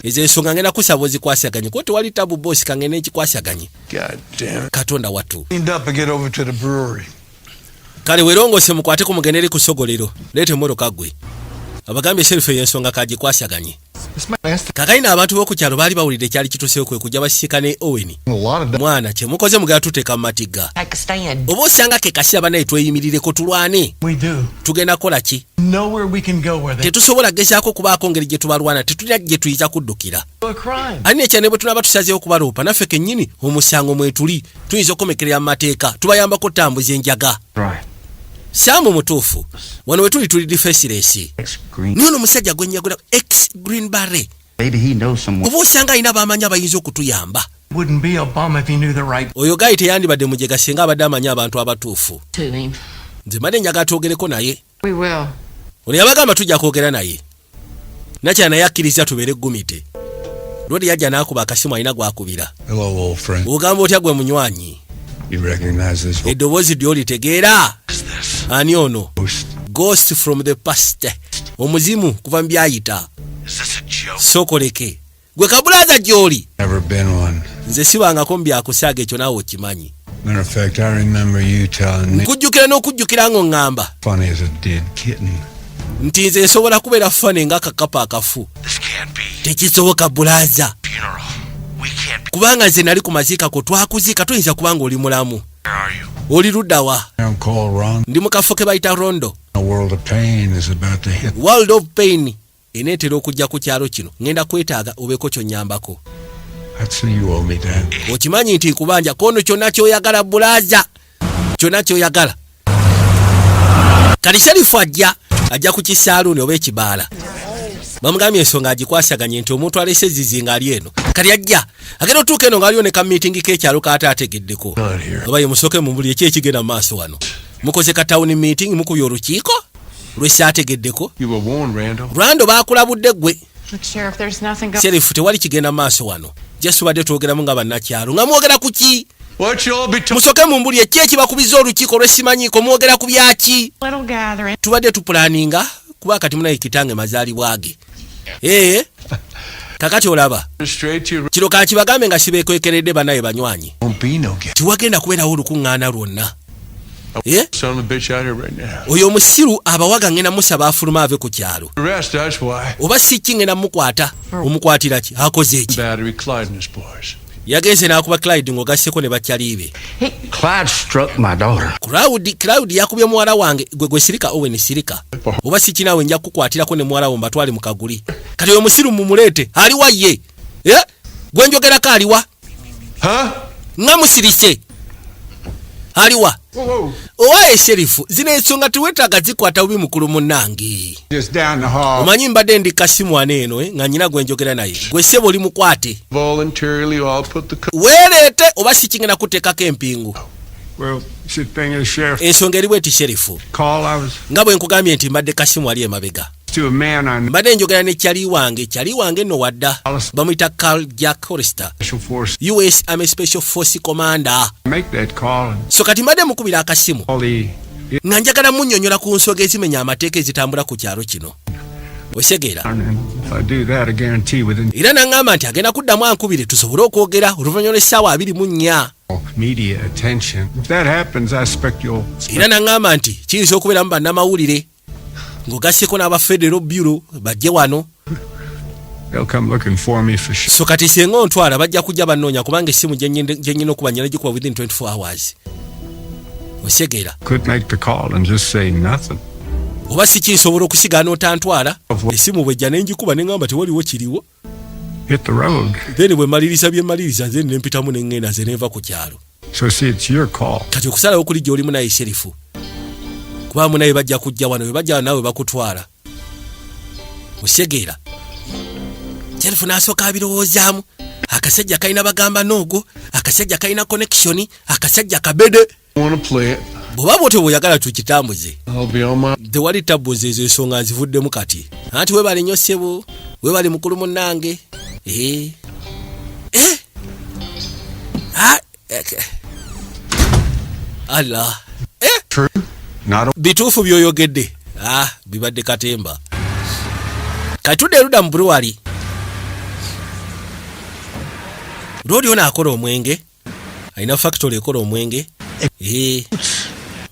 Ezo ensonga ngenda kusaba ozikwasaganye kuba tewali tabu boss kangene ekikwasaganye. God damn it. Katonda wattu. Cleaned up and get over to the brewery. Kale weerongose mukwateko mugendere ku ssogolero. Leeta emmotoka gwe. Abagambye Sheriff y'ensonga kagikwasaganye. Kakaina abantu b'oku kyalo baali bawulidde ekyali kituusewo kwe kujja basisiika ne Owen. Mwana kye mukoze mugenda tuteeka mu matiga. Oba osanga ke Kasiya banaye tweyimirireko tulwane. Tugenda kukola ki? Tetusobola gezaako kubaako ngeri gye tubalwana tetulina gye tuyinza kuddukira. Ani ekyane bwe tunaba tusazeewo kubaloopa naffe kennyini omusango mwe tuli tuyinza okukomekerera mu mateeka tubayambako okutambuza enjaga. Saamu mutuufu wano we tuli defenseless. Niyo omusajja gwe nnyagula ex Green Beret. Oba osanga alina baamanyi abayinza okutuyamba. Oyo gayi teyandibadde mujega singa abadde amanyi abantu abatuufu. nze mbadde njagala twogereko naye. We will. Ono yabagamba tujja kwogera naye. Nakyana yakkiriza tubeere gumite. Lodi yajja n'akuba akasimu alina gwakubira. Hello, old friend. Ogamba otya gwe munywanyi? You recognize this Eddoboozi lyolitegeera? Ani ono? ghost? Ghost from the past. Omuzimu kuva mu byayita. Sokoleke. Gwe kabulaza gy'oli. Never been one. Nze sibangako mu byakusaaga ekyo naawe okimanyi. Matter of fact, I remember you telling me Nkujjukira n'okujjukira ng'oŋŋamba funny as a dead kitten. nti nze nsobola kubeera fane ng'akakapa akafu. Tekisoboka bulaza. Kubanga nze nali ku maziika ko twakuziika toyinza kubanga oli mulamu. Oli ludda wa? I'm called Ron. Ndi mu kafo ke bayita Rondo. A world of pain is about to hit. World of pain eneetera okujja ku kyalo kino. Ngenda kwetaaga obeeko kyonnyambako. That's what you owe me, Dad. Okimanyi nti nkubanja kono kyonna kyoyagala bulaza. Kyonna kyoyagala. Kali Sherifu ajja ku kisaaluuni oba ekibaala. Bamugambye ensonga agikwasaganye nti omuntu alese zizinga ali eno. Kali ajja. Agenda otuuka eno ng'aliyo ne ka meeting k'ekyalo k'ate ategeddeko. Oba ye musooke mu buli ekyekigenda mu maaso wano. Mukoze ka town meeting mukubye olukiiko lwesi ategeddeko. You were warned, Randall. Rando baakulabudde ggwe. Look, Sheriff, there's nothing going. Sherifu tewali kigenda mu maaso wano. Just badde twogeramu nga bannakyalo. Nga mwogera ku ki? What you all be talking Musooke mu mbuli eki ekibakubiza olukiiko lw'esimanyiiko mwogera ku byaki? Little gathering. Tubadde tupulaninga kuba kati munaye kitange mazaalibwa ge. Kakati olaba. straight to your Kiro kakibagambe nga sibeekwekeredde banaye banywanyi. Won't be no get. Tiwagenda kubeerawo olukuŋŋaana lwonna. son of a bitch out here right now. Oyo omusiru abawaga ngenda musaba afuluma ave ku kyalo. The rest, that's why. Oba si ki ngenda mukwata. Omukwatira ki? Akoze eki? Battery Clyde and his boys. Yagenze n'akuba Clyde ng'ogasseko ne bakyali be. Clyde struck my daughter. Clyde yakubye muwala wange gwe sirika Owen sirika. Oba si kinaawe nja kukukwatirako ne muwala wo mbatwale mu kaguli. Kati oyo musiru mumuleete. Aliwa ye. Gwe njogerako aliwa. Huh? Nga musirise. Aliwa. Owaye Sherifu, zino ensonga tuwetaaga zikwata bubi mukulu munnange. Just down the hall. Omanyi mbadde ndi kasimu eno nga nnyina gwe njogera naye. Gwe ssebo oli mukwate. Voluntarily all put the Weereete oba si kingenda kuteekako empingu. Well, should thing is, Sheriff. Ensonga eri bweti Sherifu. Call I was Nga bwe nkugambye nti mbadde kasimu ali emabega. to a man on Mbadde njogera ne kyali wange nno wadda. Bamuyita Carl Jack Hollister. special force. US Army Special Force Commander. Make that call and So kati mbadde mukubira akasimu. all the. Nga njagala munnyonnyola ku nsonga ezimenya amateeka ezitambula ku kyalo kino. Osegeera. And if I do that, I guarantee within Era n'aŋŋamba nti agenda kuddamu ankubire tusobole okwogera oluvannyuma lw'essaawa 24. media attention. If that happens, I expect you'll. Era n'aŋŋamba nti kiyinza okubeeramu bannamawulire ng'ogasseko n'aba-Federal Bureau bajje wano. They'll come looking for me for sure. So kati singa ontwala bajja kujja bannoonya kubanga essimu gye nnyina okuba nnyina gikuba within 24 hours. Osegeera. Could make the call and just say nothing. Oba si kinsobola okusigaana otantwala essimu bwejja ne ngikuba ne ŋŋamba tewaliwo kiriwo. Hit the road. Then bwe maliriza bye maliriza nze ne mpitamu ne ŋŋenda nze ne nva ku kyalo. So see, it's your call. Kati okusalawo kuli gy'oli munaye Sherifu. Kuba munaye bajja kujja wano bwe bajja nawe bakutwala. Osegeera. Sherifu n'asooka abirowoozaamu. Akasajja kalina bagamba noogo, akasajja kalina connection, akasajja kabede. want to play it. Bw'oba bw'otyo bw'oyagala tukitambuze. I'll be on my. Tewali tabuze ezo ensonga nzivuddemu kati. Anti weebale nnyo ssebo, weebale mukulu munnange. Allah. True. Not a. Bituufu by'oyogedde. Bibadde katemba. Katudde eruda mu brewery. Lodi ono akola omwenge. Alina factory ekola omwenge.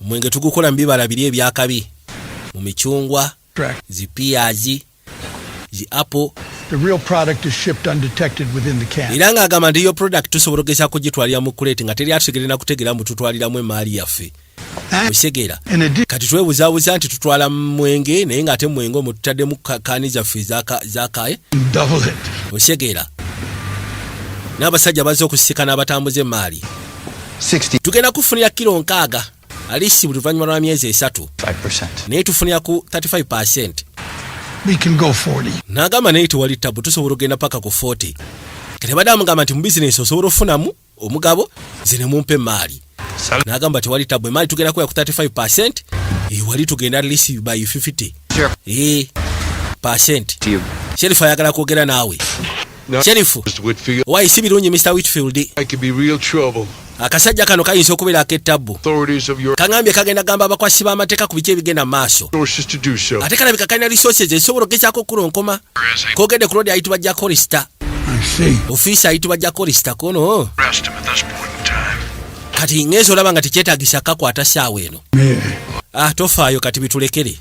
Omwenge tugukola mu bibala biri ebyakabi. Mu micungwa, zipiyazi, zi apple. The real product is shipped undetected within the can. Era ng'agamba nti yo product tusobola okugeza kugitwalira mu kuleti nga teri ategerera kutegeera mu tutwaliramu emaali yaffe. Osegeera. Kati twebuzaabuza nti tutwala mwenge naye ng'ate mwenge omwo tutaddemu kaani zaffe zakaye. Double it. Osegeera. N'abasajja bazze okusikana abatambuza emaali. 60. Tugenda kufunira kilo 6 alisi buli luvannyuma lwa myezi 3. 5%. Naye tufunira ku 35%. We can go 40. N'agamba naye tewali tabu tusobola okugenda paka ku 40. Kati badde amugamba nti mu bizinesi osobola okufunamu omugabo zine mumpe emaali. N'agamba tewali tabbu emali tugenda kuya ku 35%. Wali tugenda at least by 50. %. Sheriff ayagala kwogera naawe. Sheriff, why si birungi Mr. Whitfield? I could be real trouble. Akasajja kano kayinza okubeera ak'ettabbu. Authorities of your Kangambye kagenda gamba abakwasi b'amateeka ku biki ebigenda maaso. sources to do so. Ate kalabika kalina resources ezisobola okugezaako okulonkoma. Kogedde ku road ayitibwa Jack Hollister. I see. Ofiisi ayitibwa Jack Hollister kono. Arrest him at this point in time. Kati ng'ezo olaba nga tekyetaagisa kakwata ssaawa eno. Yeah. Tofaayo kati bitulekere.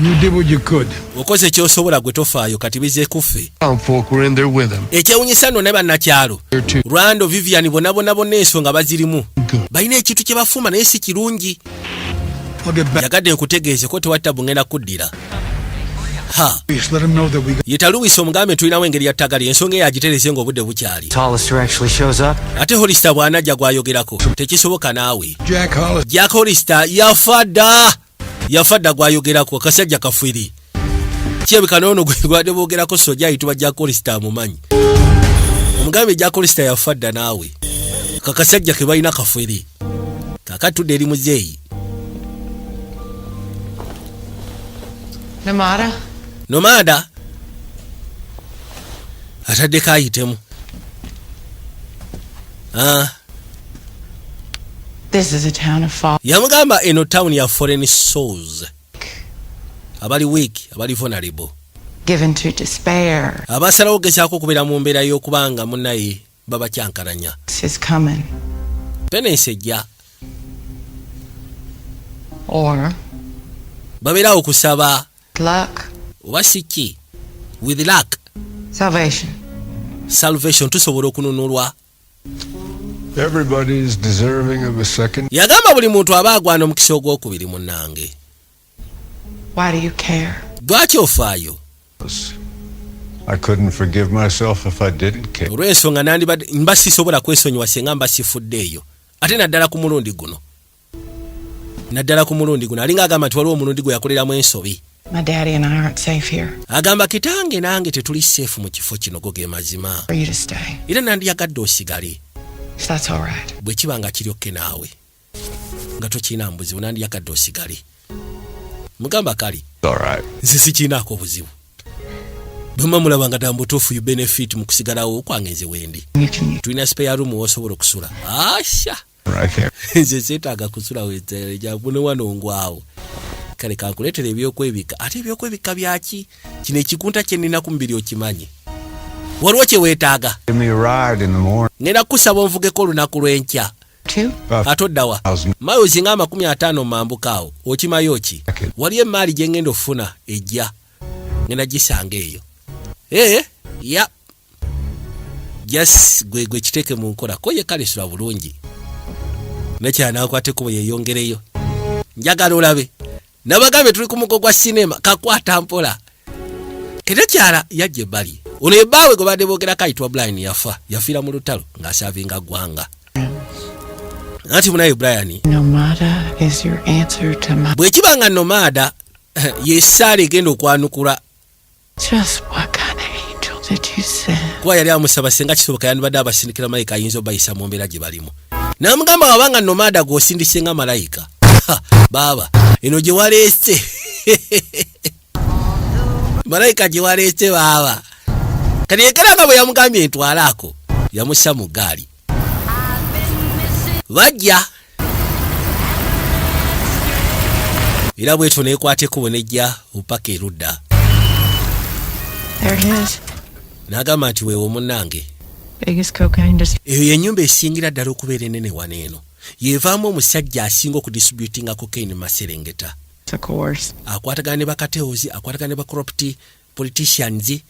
You did what you could. Okoze ky'osobola gwe tofaayo kati bize kuffe. Town folk were in there with him. Ekyewunyisa nno ne bannakyalo. Here too. Rwando Vivian bonna ensonga bazirimu. Good. Balina ekintu kye bafuma naye si kirungi. I'll get back. Yagadde nkutegeeze ko tewattabu ngenda kuddira. Please let him know that we got. Yita Louis omugambe tulinawo engeri ya ttagali ensonga eyo agitereze ng'obudde bukyali. Hollister actually shows up. Ate Hollister bw'anajja gw'ayogerako tekisoboka naawe. Jack Hollis. Jack Hollister yafadda gw'ayogerako akasajja kafwiri. Kyebika n'ono gwe gwadde boogerako sojja ayitibwa Jack Hollister amumanyi. Omugambe Jack Hollister yafadda naawe. Kakasajja ke balina kafwiri. Kakatudde eri muzeeyi. Nomada atadde kayitemu. This is a town of fall. Yamugamba eno town ya foreign souls. Abali weak, abali vulnerable. Given to despair. Abasalawo okugezaako okubeera mu mbeera y'okubanga munnaye babakyankalanya. Is coming. Penensi ejja. Or Babeera okusaba. luck. Oba si ki? With luck. Salvation tusobola okununulwa. Everybody's deserving of a second. Yagamba buli muntu aba agwana omukisa ogwokubiri munnange. Why do you care? Lwaki ofaayo? I couldn't forgive myself if I didn't care. Olw'ensonga nandibadde mba sisobola kwesonyiwa singa mba sifuddeeyo. Ate naddala ku mulundi guno. Alinga agamba nti waliwo omulundi gwe yakoleramu ensobi. My daddy and I aren't safe here. Agamba kitange nange tetuli safe mu kifo kino go ge mazima. For you to stay. Era nandiyagadde osigale. If that's all right. Bwe kiba nga kiryokke naawe. Nga tokina mbuzibu nandiyagadde osigale. Mugamba kali. All right. Nze sikinaako obuzibu. Bwemba mulaba nga tambutuufu you benefit mu kusigalawo kwange nze wendi. Tulina spare room w'osobola okusula. Asha. Right there. Nze seetaaga kusula weetereja bune wano ngwawo. Kale kankuleetera ebyokwebika. Ate ebyokwebika byaki? Kino ekikunta kye nnina ku mubiri okimanyi. Waliwo kye weetaaga. Give me a ride in the morning. Ngenda kusaba onvugeko olunaku lw'enkya. Ate oddawa. Mayozi nga 50 mambuka awo. Okimayo ki? Waliyo emaali gye ngenda ofuna ejja. Ngenda gisanga eyo. Ya. Yes, gwe kiteeke mu nkola. Koye kale sula bulungi. Nekyana akwate kubo yeyongereyo. Njagala olabe. Nabagambe tuli ku mugo gwa sinema kakwata mpola. Ketekyala yajje bali. Ono ebbaawe gwe badde boogera kayitwa Brian yafiira mu lutalo ng'asaavinga ggwanga. Ati munaye Brian. Nomada is your answer to my... Bwe kibanga nomada yessaala egenda okwanukula. Just what kind of angel did you send? Kuba yali amusaba senga kisoboka yandibadde abasindikira malayika ayinza obayisa mu mbeera gye balimu. Namugamba wabanga nomada gw'osindise nga malayika. Baba, eno gye waleese. Malayika gye waleese baba. Kati yekeranga bwe yamugambye ntwalaako. Yamussa mu ggaali. Bajja. Era bwetyo neekwateko bwenejja upaka erudda. There it is. N'agamba nti weewo munnange. Biggest cocaine distributor. Eyo y'ennyumba esingira ddala okubeera ennene wano eno. Yeevaamu omusajja asinga okudistributinga cocaine mu Maserengeta. Of course. Akwatagana ne bakateozi, akwatagana ne bacorrupt politicians,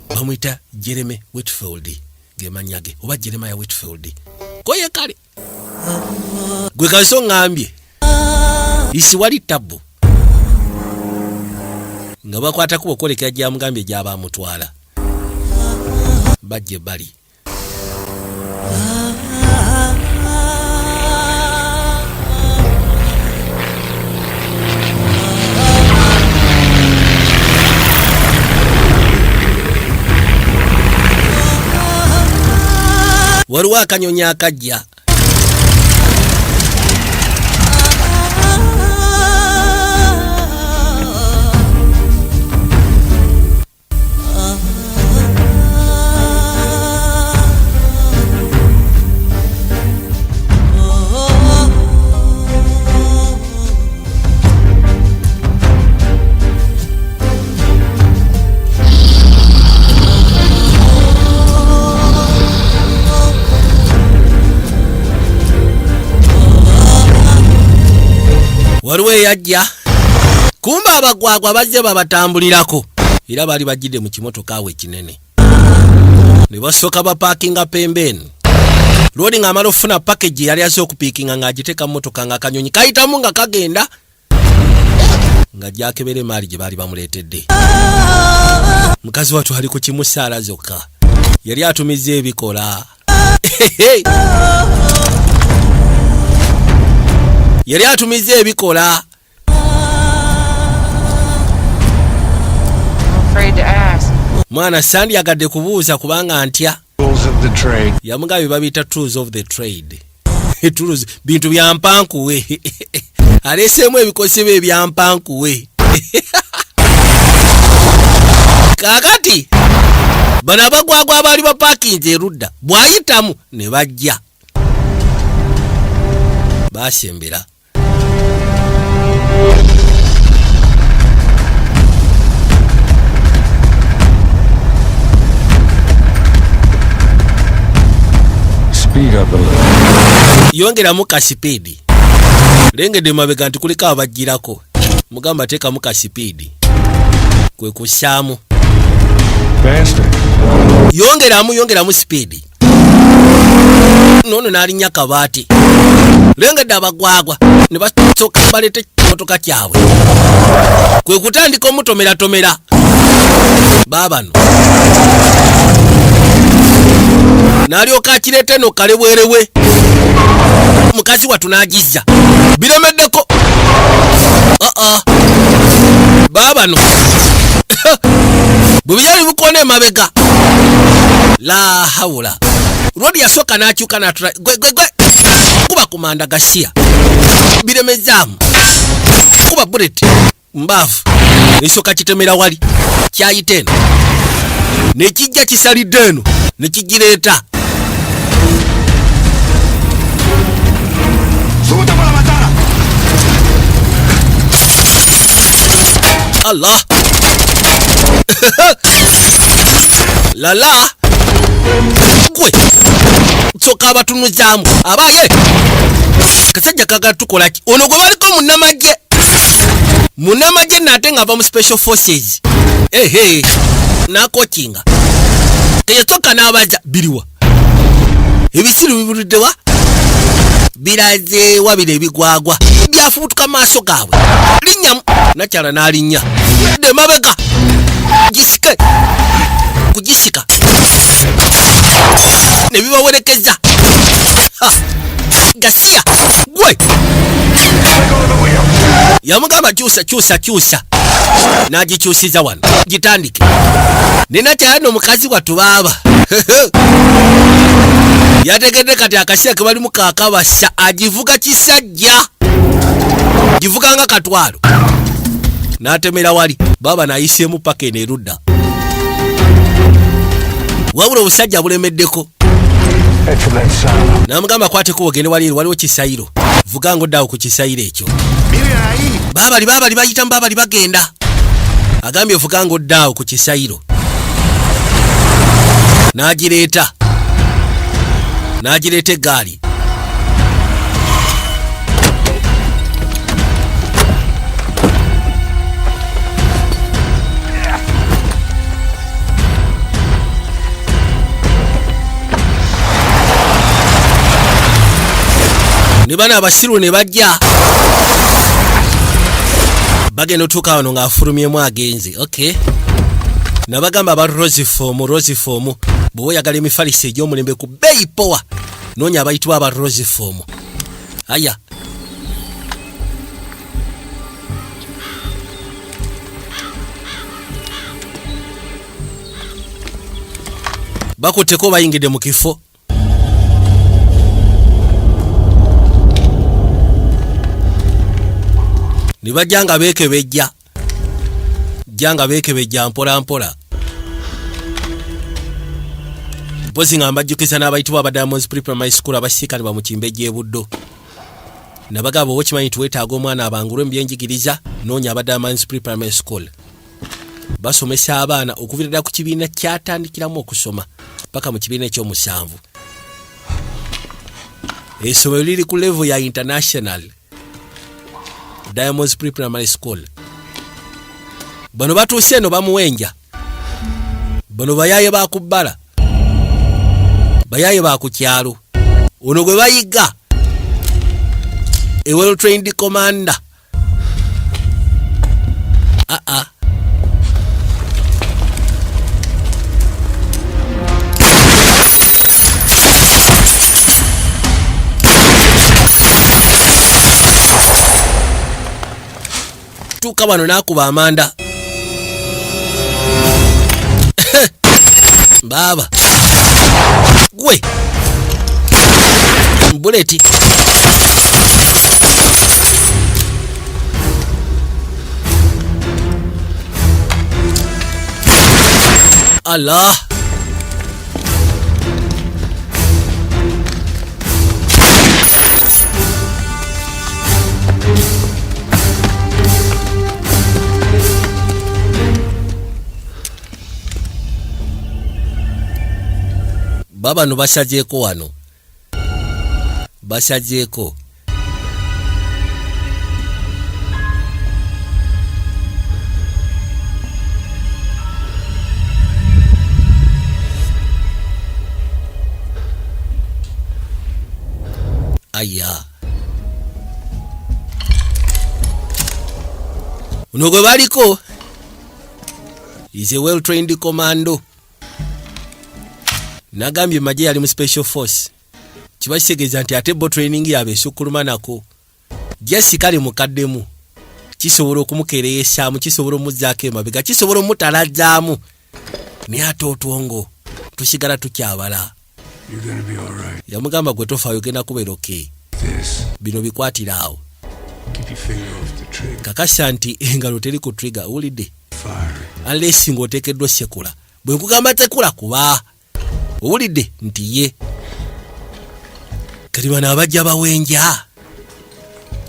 bamuyita Jeremy Whitfield. Gemanya ge oba Jeremiah Whitfield. Koye kale. Gwe kaso ngambye. Isi wali tabu. Nga bakwata kubo kolekera gya mugambye gyaba mutwala. Bajje bali. Waliwo akanyonyi akajja. waliwo eyajja kumba abagwagwa bazze babatambulirako era bali bajjidde mu kimotoka awe kinene ne basooka bapaakinga pembeni lodi ng'amala okufuna package yali aze okupiikinga ng'agiteeka mu motoka ng'akanyonyi kayitamu nga kagenda nga gyakebera emaali gye baali bamuleetedde. Mukazi wattu ali ku kimusaala zokka yali atumizza ebikola yali atumizza ebikola. Mwana sandyagadde kubuuza kubanga ntya. Yamugambye babiyita tools of the trade. Tools bintu bya mpankuwe. Aleseemu ebikosebwa ebya mpankuwe. Kaakati bano abagwagwa abaali bapaakinze erudda bw'ayitamu ne bajja baasembera. Yongeramu kasipiidi lengedde mabega nti kuliko abajjirako mugamba teekamu kasipiidi kwe kussaamu yongeramu sipiidi nono n'alinnya kabaati lengedde abagwagwa ne basooka baleeta ekimotoka kyabwe kwe kutandika omutomeratomera baabano n'alyoka akireeta eno kalebwerewe mukazi wattu n'agizza biremeddeko baabano bwe byali bikoona emabega la hawula lodi yasooka n'akyuka n'atula gwe kuba kumanda gasiya biremezaamu kuba buleti mbaafu esooka kitemera wali kyayita eno nekijja kisalidde eno nekigireeta Allah lala gwe soka abatunuzaamu abaye kasajja kagatukolaki ono gwe baliko munnamagye nate ng'ava mu special forces nakokinga teyasooka n'abaza biriwa ebisiru bibuliddewa biraze wabira ebigwagwa byafubutuka maaso gaabwe linnyamu nakyala n'alinnya de mabega gisike kugisika ne bibawerekeza gasiya gwe yamugamba kyusa n'agikyusiza wano gitandike nenakyala n'omukazi wattu baaba yategedde kati akasiya ke balimu kakabasa agivuga kisajja givuga nga katwalo n'atemera wali baaba nayiseemu paka eno erudda wabula obusajja bulemeddeko n'amugamba kwateko ogende waliwo kisayiro vuga nga oddaawo ku kisayiro ekyo baabali bayitamu baabali bagenda agambye ovuga nga oddaawo ku kisayiro n'agireeta eggaali ne bano abasiru ne bajja bagenda otuuka wano ng'afulumyemu agenze okay nabagamba aba rosifomu bwe oyagala emifaliso egy'omulembe ku bbeeyi powa noonya abayitibwa aba rosifomu aya bakutteko bayingidde mu kifo ne bajja nga beekebejja mpola mpola mpozi nga mbajjukiza n'abayitibwa aba Diamonds Primary School abasiikani bamukimbe gy'ebuddo nabagamba okimanyi tuweetaaga omwana abangulwe mu byenjigiriza noonya aba Diamonds Primary School basomesa abaana okuviira ku kibiina kyatandikiramu okusoma paka mu kibiina ekyomusanvu essomero liri ku level ya international Diamonds Pre-Primary School. Bano batuuse eno bamuwenja. Bano bayaye bakubbala. Bayaye bakukyalo. Ono gwe bayiga. A well-trained commander. Tuka bano nakuba amanda. Baba. Gwe. Buleti. Allah. Baba no bashajeeko wano. Bashajeeko. Aya. Uno gwe baliko. Is a well-trained commando. Nagambye maje yali mu special force. Kibashegeza nti ate bo training yabe shukuluma nako. Jessica ali mukaddemu. Kisobola okumukereesha mu kisobola muzzaako emabega kisobola mutalajjaamu. Ni atotwongo. Tusigala tukyabala. You're gonna be all right. Yamugamba gwe tofa yogenda kubeera okay. This. Bino bikwatira awo. Keep your finger off the trigger. Kakasha nti engalo teri ku trigger ulidde. Fire. Unless ng'oteekeddwa sekula. Bwe nkugamba tekula kuba. Owulidde nti ye. Kati bano abajja bawenja.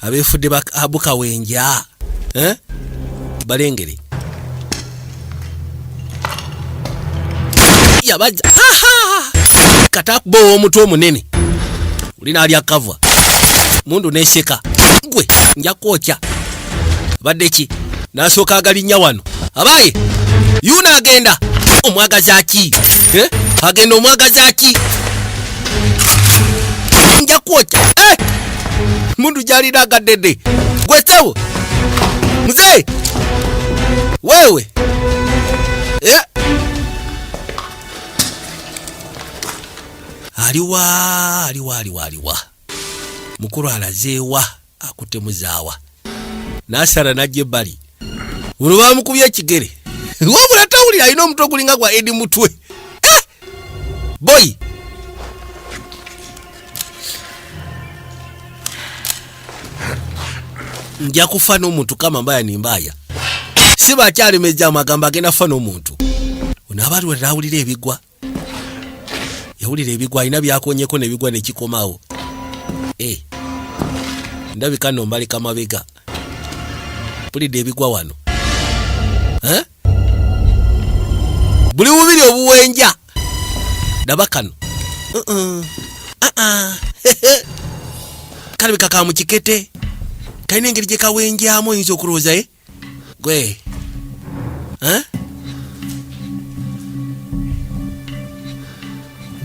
Abeefudde abuka wenja. Balengere. Yabajja. Katakuba ow'omutwe omunene. Ulina ali akava. Mundu nesheka. Gwe nja kwokya. Badde ki? Nasooka agalinnya wano. Abaye. Yuna agenda. Omwagaza ki? Agenda omwagaza ki? Nja kwokya. Mundu jalina agadede. Gwe tewo. Mzee. Wewe. Aliwa. Mukuru alazeewa akutte muzaawa. Nasara najje bali. Uno bamukubye ekigere. Wabula tawulira alina omutwe gulinga gwa Edi mutwe. Boy. Nja kufa n'omuntu kama mbaya ni mbaya. Siba kyali mejja amagamba agenda fa n'omuntu. Ono abalwa tawulira ebigwa. Yawulira ebigwa alina byakonyeko n'ebigwa nekikomawo. Ndabika nno mbalika mabega. Pulidde ebigwa wano. Buli bubiri obuwenja. Ndaba kano. Kalabika ka mu kikete. Kalina engeri gye kawenjaamu oyinza okulowooza gwe.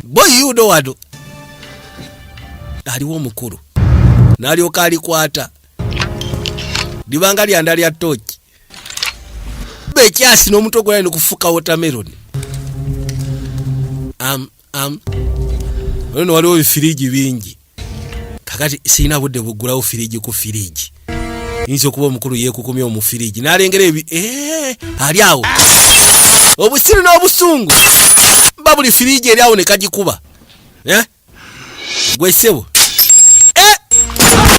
Boy yudo wano. Aliwo omukulu. N'alyoka alikwata. Libanga lyanda lya toki. Bekyasi n'omutwe gwe alina okufuka watermelon. Ono waliwo ebifiriji bingi. Kakati sina budde bugulawo firiji ku firiji. Yinza okuba omukulu yeekukumya omufiriji. N'alengera ali awo. Obusiru n'obusungu. Mba buli firiji eri awo ne kagikuba. Gwe ssebo.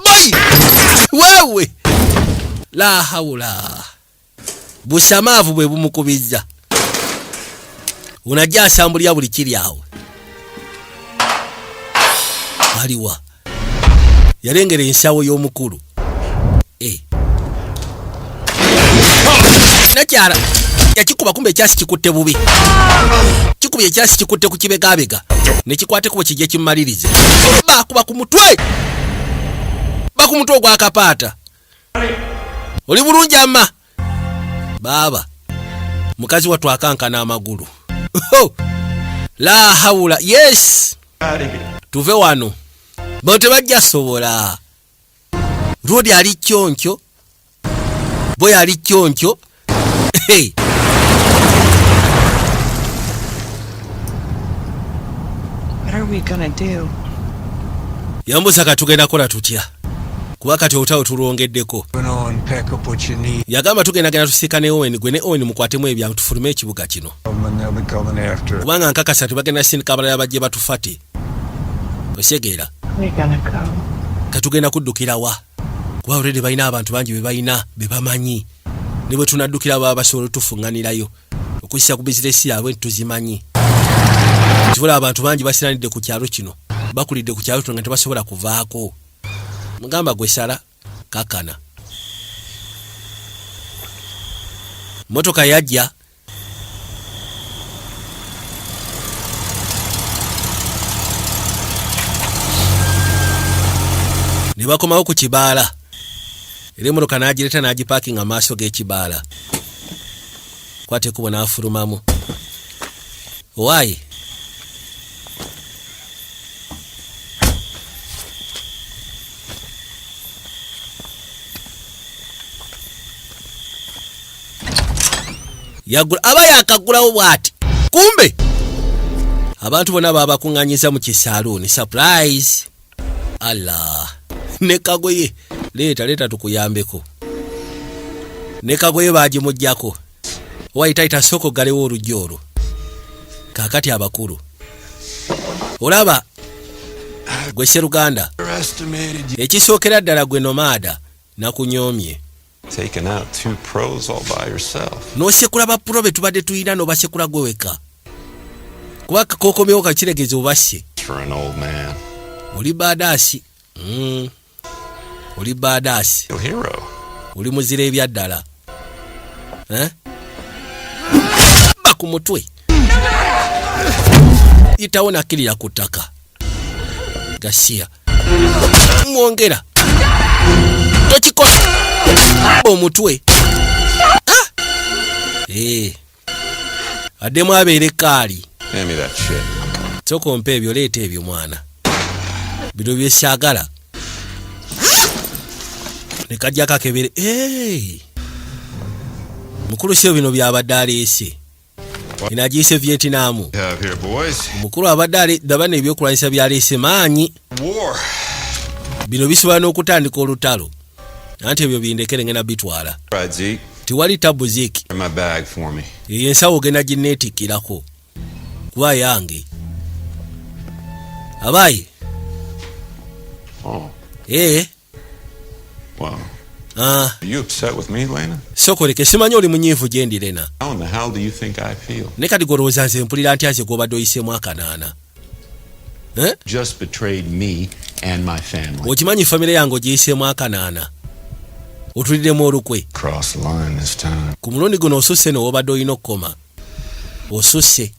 Boy! Wewe! La hawula. Busamaavu bwe bumukubizza. Unajja asambulya buli kiri awo. Aliwa. Yalengera ensawo y'omukulu. Nakyala. Yakikuba kumbe ekyasi kikutte bubi. Kikubye ekyasi kikutte ku kibegabega. Ne kikwate kubo kijje kimmalirize. Bakuba ku mutwe. Bakumutwe ogwakapaata. Oli bulungi amma. Baba. Mukazi watu akankana amagulu. La haula. Yes. Tuve wano. Bote bajja sobola. Rodi ali kyoncho. Boy ali kyoncho. Hey. What are we gonna do? Yambuza katugenda kola tutya. Kuba kati otawo tulongeddeko. On, pack up what you need. Yagamba tugenda genda tusika ne Owen gwe ne Owen mukwatemu ebyantu tufulume ekibuga kino. They'll be coming after. Kubanga nkakasa tubagenda sindika abalala bajje batufate. Osegeera. We're gonna go. Katugenda kuddukira wa. Kuba already balina abantu bangi be balina be bamanyi. Ne bwe tunaddukira baba basobola tufunganirayo. Okuyisa ku bizinesi yaabwe tuzimanyi. Kivula abantu bangi basiranidde ku kyalo kino. Bakulidde ku kyalo nga tebasobola kuvaako. Mugamba gwe sala kakana. Motoka yajja. Ne bakomawo ku kibaala. Era emmotoka n'agireta n'agiparkinga maaso g'ekibaala. Kwate kubo n'afulumamu. Why? Yagula aba yakagulawo bwati. Kumbe abantu bonna baba kunganyiza mu kisaluni. Surprise. Allah. Nekagoye. Leta tukuyambeko. Nekagoye baji mujjako. Waitaita soko galewo olujjolo. Kakati abakulu. Olaba. Gwe Sseruganda. Ekisookera ddala gwe nomada nakunyoomye. Taking out 2 pros all by yourself. No sekula ba pro be tubadde tuyina no basekula gweweka. Kuba kokomyewo kakiregezo obashe. For an old man. Oli badasi. Oli badasi. A hero. Oli muzire ebyaddala. Bakumutwe. Itaona kilira kutaka. Gashia. Mwongera. Tochikola. Omutwe. Ademu abeere kaali. Hand me that shit. Soko mpe ebyo leeta ebyo mwana. Bino byesagala. Nekajja kakebere. Mukulu sio bino byabadde aleese. Inagiise Vietnam. Have here, boys. Mukulu abadde dabana ebyokulwanyisa byaleese maanyi. War. Bino bisobola n'okutandika olutalo. Anti ebyo bindekere ngena bitwala. Right, Zeke. Tiwali tabu Zeke. In my bag for me. Yensawo gena ginetikirako. Kuba yange. Abayi. Oh. Wow. Are you upset with me, Lena? Sokoleke simanyi oli munyiivu gye ndi Lena. How in the hell do you think I feel? Ne kati golowooza nze mpulira ntya nze gw'obadde oyisemu akanaana. Just betrayed me and my family. Okimanyi famire yange ogiyisemu akanaana. Otuliddemu olukwe. Cross the line this time. Ku mulundi guno osusse n'obadde olina okukoma. Osusse.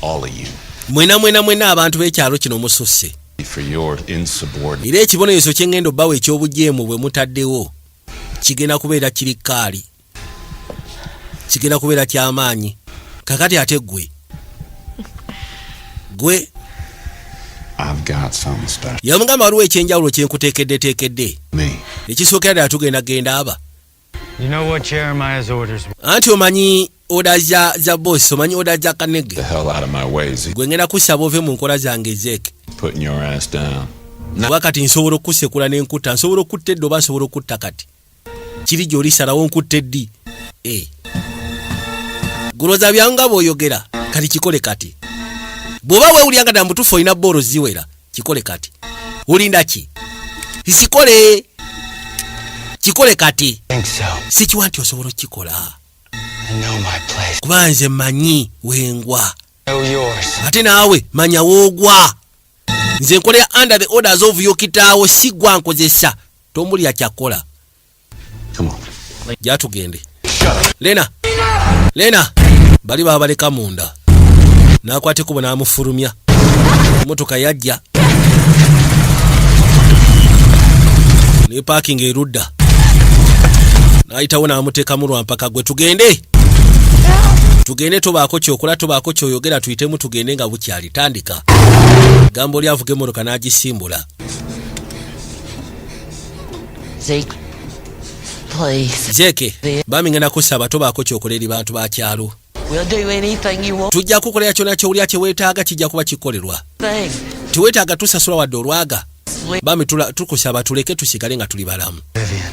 All of you. Mwena abantu b'ekyalo kino mususse. For your insubordinate. Era ekibonerezo kye ngendo bbawo eky'obujeemu bwe mutaddewo kigenda kubeera kiri kaali. Kigenda kubeera ky'amaanyi. Kakati ate gwe. I've got something special. Yamugamba waliwo ekyenjawulo kye nkuteekedde. Me. Ekisookera ddala tugenda genda aba. You know what Jeremiah's orders were? Anti omanyi oda za boss, omanyi oda za kanege. The hell out of my way, Zeke. Gwe ngenda kusaba ove mu nkola zange Zeke. Putting your ass down. Wakati nsobola okusekula n'enkutta, nsobola okutta eddo oba nsobola okutta kati. Kiri gy'olisalawo nkutta eddi. Guloza byanga bw'oyogera, kati kikole kati. Bw'oba weewulyanga ddala mutuufu olina boolo ziwera, kikole kati. Olinda ki? Kisikole. Kikole kati. Sikiwa nti osobola okukikola. Kuba nze mmanyi wengwa. Ate naawe manya woogwa. Nze nkolera under the orders of yo kitaawo si gwa nkozesa. Tombulya kyakola. Come on. Jatugende. Lena. Bali babaleka munda. Nakwate kubo n'amufulumya. Motoka yajja. Ne parking erudda. Naayitawo n'amuteeka mu lwampaka gwe tugende. Tugende tobaako kyokola tobaako kyoyogera tuyitemu tugende nga bukyali tandika. Gambo lyavuga emmotoka n'agisimbula. Zeke, please. Zeke, bami ngenda kusaba tobaako kyokola eri bantu ba kyalo. We'll do anything you want. Tujja kukolera kyonna ky'owulira kye weetaaga kijja kuba kikolerwa. Thing. Teweetaaga tusasula wadde olwaga. Bami tukusaba tuleke tusigale nga tuli balamu. Vivian.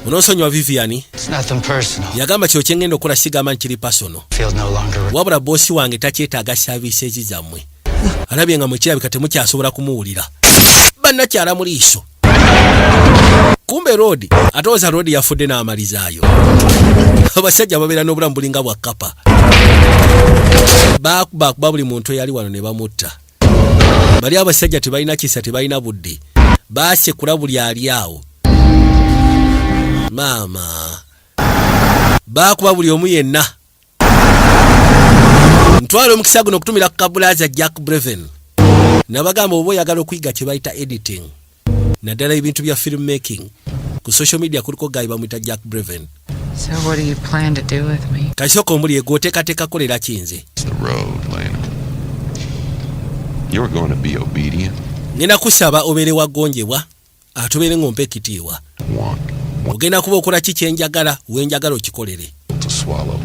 Munosonyiwa Vivian. It's nothing personal. Yagamba kyo kyengenda okukola sigamba nkiri personal. Feels no longer. Wabula bossi wange takyetaaga services zammwe. Alabye nga mwekirabika temukyasobola kumuwulira. Bannakyala mu liiso. Kumbe road atooza road yafudde n'amalizaayo. Abasajja babeera n'obulamu bulinga bwa kapa. Bakuba buli muntu eyali wano ne bamutta. Bali abasajja tebalina kisa tebalina budde. Baasekula buli ali awo. Mama. Bakuba buli omu yenna. Ntwala omukisa guno okutumira ku kabulaza Jack Breven. Nabagamba oba oyagala okuyiga kye bayita editing. Naddala ebintu bya film making. Ku social media kuliko guy bamwita Jack Breven. So what do you plan to do with me? Kasoko omuli egoteekateeka kolera kinze. It's the road, Lena. You're going to be obedient. Ngenda kusaba obeere waggonjebwa atubeere ng'ompa ekitiibwa. Ogenda kuba okola ki kyenjagala wenjagala okikolere. To swallow,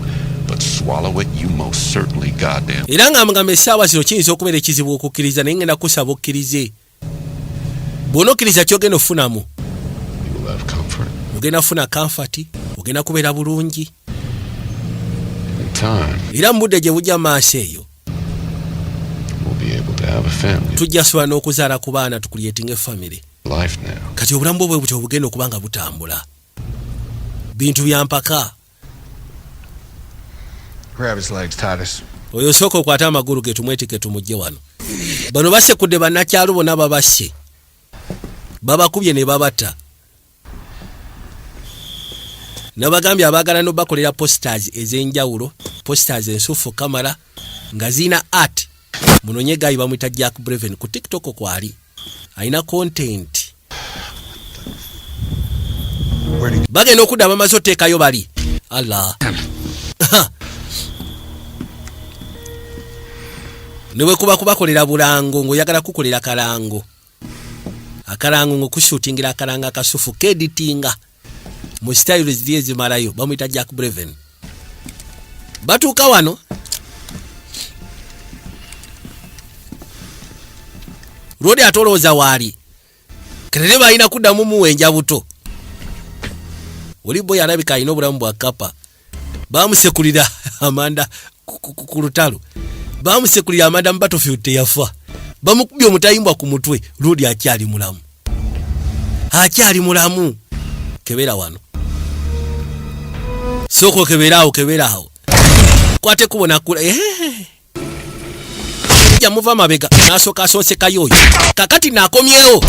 but swallow it you most certainly goddamn. Era nga mugamba essaawa zino kiyinza okubeera ekizibu okukkiriza naye ngenda kusaba okkirize. Bw'onokkiriza ky'ogenda ofunamu. You will have comfort. Ogenda funa comfort, ogenda kubeera bulungi. In time, Era mu budde gye bujja maaso eyo. we'll be able to have a family. Tujja sobola n'okuzaala ku baana tukulyetinga family. Life now. Kati obulamu bwe butyo bugenda okuba nga butambula. Bintu bya mpaka. Grab his legs, Titus. Oyo sooka okwata amagulu ge tumwetike tumujje wano. Bano basekudde bannakyalo bonna babasse. Babakubye ne babata. Nabagambye abaagala n'obakolera posters ez'enjawulo, posters ensufu kamera nga zina art. Munonye gayi bamwita Jack Breven ku TikTok kwali. Aina content. Bagenda okudda bamaze oteekayo bali. Allah. Newe kuba kubakolera bulango ng'oyagala kukolera kalango. Akalango ng'okushootingira akalanga akasufu keditinga. Mu style ziliye zimalayo bamwita Jack Breven. Batuuka wano. Rodi atolooza waali. Kerere balina kuddamu muwenja buto. Oli boy alabika alina obulamu bwa kapa. Bamusekulira Amanda ku lutalo. Bamusekulira Amanda mu battlefield teyafa. Bamukubye omutayimbwa ku mutwe. Rodi akyali mulamu. Akyali mulamu. Kebera wano. Soko keberawo. Kwate kubona kula. Ya muva mabega nasoka asonseka yoyo. Kakati nakomyewo.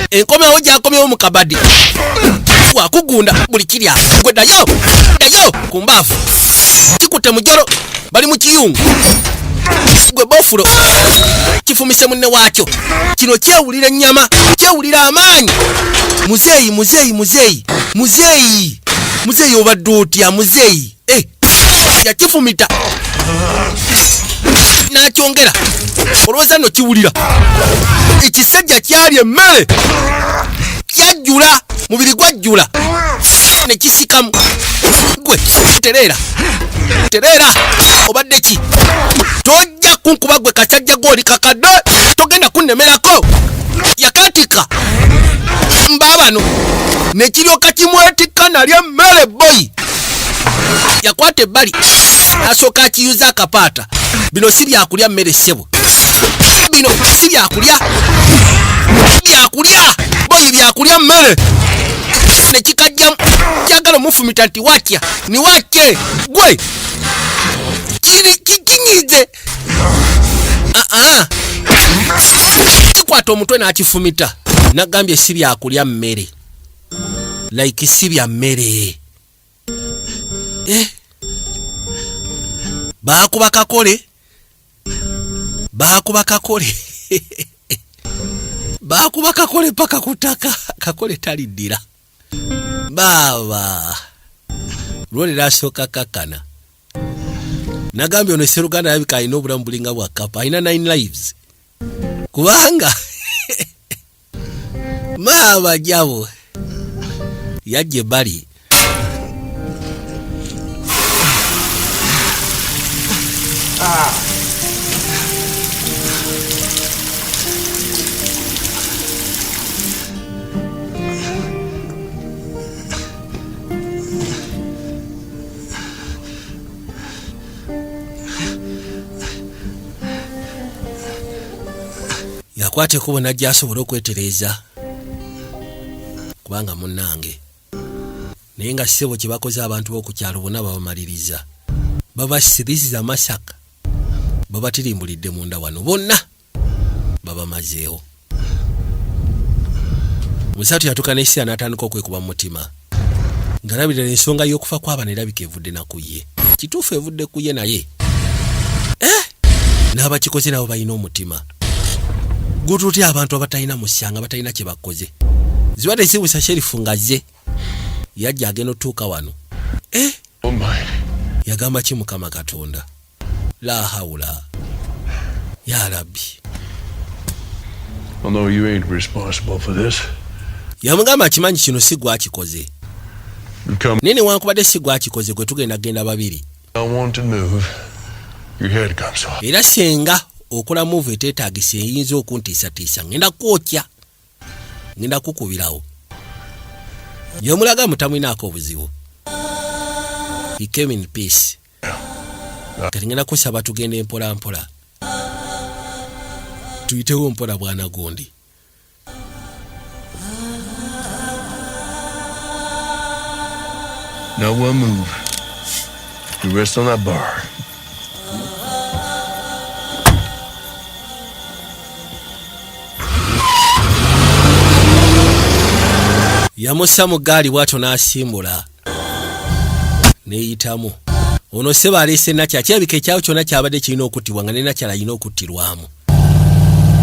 Enkomewo gyakomyewo mu kabadi. Wakugunda buli kirya. Gwe dayo kumbafu. Kikutte mujero bali mu kiyungu. Gwe bofulo. Kifumise munne wakyo. Kino kyewulira nnyama, kyewulira amaanyi. Muzeyi obadde otya muzeyi. Yakifumita. Nakyongera. Olowooza no kiwulira. Ekisajja kyali emmere. Kyajjula. Mubiri gwajjula. Ne kisikamu. Gwe tereera. Obadde ki? Tojja kunkuba gwe kasajja gw'oli kakadde. Togenda kunnemerako. Yakatika. Mbabano. Ne kiryoka kimwetikka nalya emmere boy. Yakwata ebbali. Asooka akiyuza akapaata. Bino si byakulya mmere ssebo. Bino si byakulya. Boy byakulya mmere. Ne kikajjamu. Kyagala omufumita nti watya. Ni watye. Gwe. Kinyize. Kikwata omutwe n'akifumita. Nagambye si byakulya mmere. Like si bya mmere. Bakuba kakole. Bakuba kakole paka kutaka. Kakole taliddira. baba lwoli lasooka kakkana nagambye ono Sseruganda alabika alina obulamu bulinga bwa kapa alina 9 lives kubanga maaba jabo yajje bali yakwate kubona jasobola okwetereza kubanga munnange naye nga ssebo kye bakoze abantu b'okukyalo bonna babamaliriza babasiriza masaka babatirimbulidde munda wano bonna babamazeewo musatu yatuka n'essiya n'atandika okwekuba mu mutima ng'alabirira ensonga y'okufa kw'abaana erabika evudde na ku ye kituufu evudde ku ye naye n'abakikoze nabo balina omutima gututya abantu abatalina musyanga batalina kye bakoze zibadde sibusa sherifu ngaze yajja agenda otuuka wano yagamba ki Mukama Katonda la haula ya rabbi I know you ain't responsible for this. yamugamba kimanyi kino si gwakikoze nene wankubadde si gwakikoze gwe tugenda babiri I want to move. Your head comes off. era senga okola move eteetaagisa eyinza okuntiisatiisa ngenda kwokya ngenda kukubirawo yomulaga mutamwinaako obuzibu he came in peace kati ngenda kusaba tugende mpola mpola tuyitewo mpola bwana gundi Now one move. You rest on that bar. yamussa mu gaali bw'atyo n'asimbula neeyitamu ono sseba aleese nakya kirabika ekyawo kyonna kyabadde kirina okuttibwa nga ne nakyala alina okuttirwamu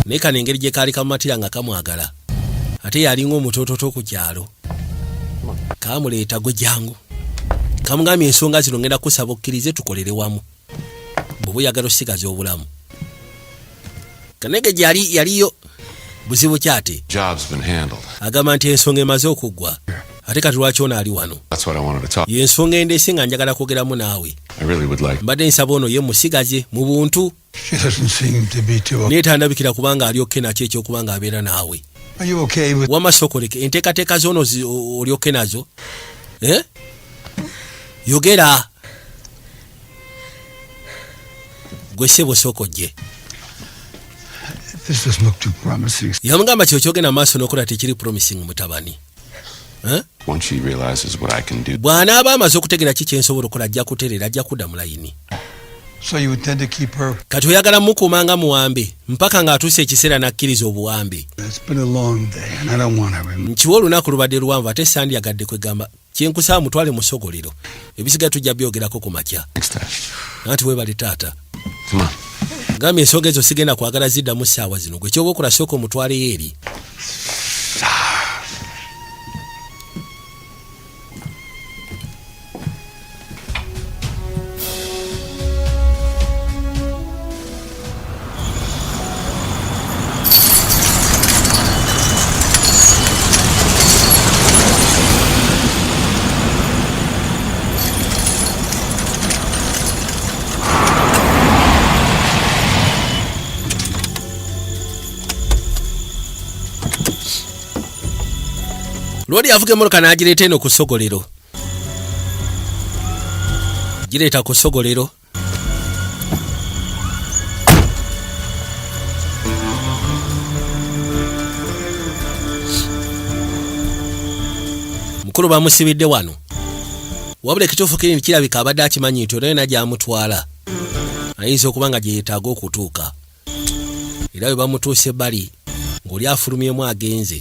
naye kano engeri gye kaali kamumatira nga kamwagala ate yalinga omutoototo ku kyalo kamuleeta gwe jangu kamugambye ensonga zino ngenda kusaba okkirize tukolere wamu bwe buyagala osigaza obulamu kanege gyali yaliyo buzibu kyate agamba nti ensonga emaze okuggwa ate kati lwaki ono ali wano yensonga endeese nga njagala kwogeramu naawe mbadde nsaba ono ye musigaze mu buntu naye tandabikira kubanga alyokke nakyo ekyokubanga abeera naawe wamasokoleke enteekateeka zoono olyokke nazo yogera gwe ssebo sokojje This doesn't look too promising. yamugamba kyokyogenda maaso n'okola tekiri promising mutabani Once she realizes what I can do. bw'anaaba amaze okutegera ki kyensobola okukola ajja kutereera ajja kudda mu layini So you intend to keep her? kati oyagala mukuumanga muwambe mpaka ng'atuuse ekiseera n'akkiriza obuwambe It's been a long day and I don't want her. nkiwa olunaku lubadde luwanvu ate sandyagadde kwegamba kyenkusaba mutwale mu ssogolero ebisigaye tujja byogerako ku makya anti weebale taata Come on. gambye ensonga ezo sigenda kwagala ziddamu ssaawa zino gwe kyoba okola sooka omutwaleyo eri lwali avuga emmotoka n'agireeta eno ku ssogolero gireeta ku ssogolero mukulu bamusibidde wano wabula ekituufu kiri kirabika abadde akimanyi nti onaye nagyamutwala ayinza okuba nga gye yeetaaga okutuuka era bwe bamutuusa ebbali ng'oli afulumyemu agenze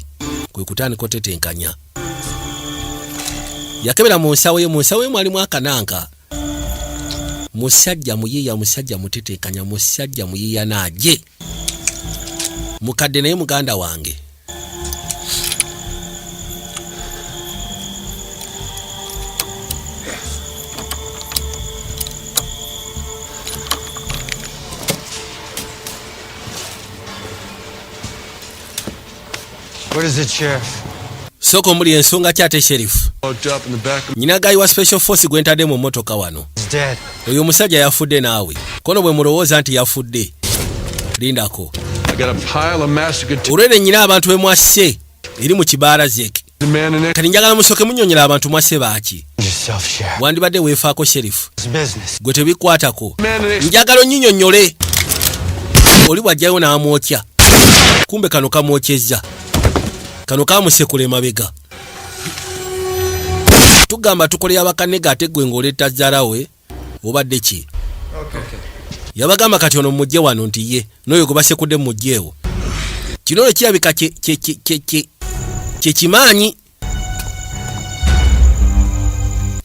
kwe kutandika otetenkanya yakebera mu nsawo ye mwalimu akananka musajja muyiiya musajja mutetenkanya musajja muyiiya naje mukadde naye muganda wange What is it, Sheriff? Soko muli ensonga kyate sheriff. Locked up in the back of Nyina gayi wa special force gwentadde mu motoka wano. He's dead. Oyo musajja yafudde naawe. Kono bwe mulowooza nti yafudde. Lindako. I got a pile of massacre Olwene nyina abantu bemwasse eri mu kibaala zeke. man in there. Kati njagala musoke munyonyera abantu mwasse baaki. Yourself, Sheriff. Wandibadde weefaako sheriff. It's business. Gwe tebikwatako. Man in there. Njagala onnyinyonnyole. Oli bw'ajjayo n'amwokya. Kumbe kano kamwokyezza. Kano kaamusekula emabega. Tugamba tukolera abakanega ate gwe ng'oleta zzaalawe obadde ki? Yabagamba kati ono mujje wano nti ye n'oyo gwe basekudde mujjeewo. Kino ne kirabika kye kimaanyi.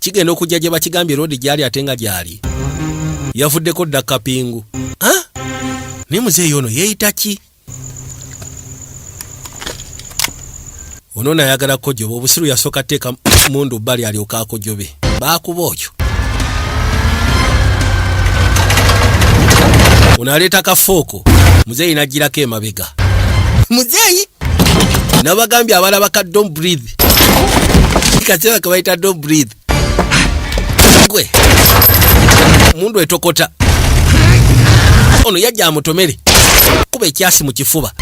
Kigenda okujja gye bakigambye roodi gyali ate nga gyali. Yavuddeko dda kapingu. Ne muzeeyi ono yeeyita ki? Ono nayagala kojoba obusiru yasooka tteeka mundu bbali alyoka akojobe. Baakuba oyo. Ono aleeta kafooko. Muzeeyi n'aggirako emabega. Muzeeyi! Nabagambye abalabaka don't breathe. Kaseera ke bayita don't breathe. Gwe. Mundu etokota. Ono yajja amutomere. Kuba ekyasi mu kifuba.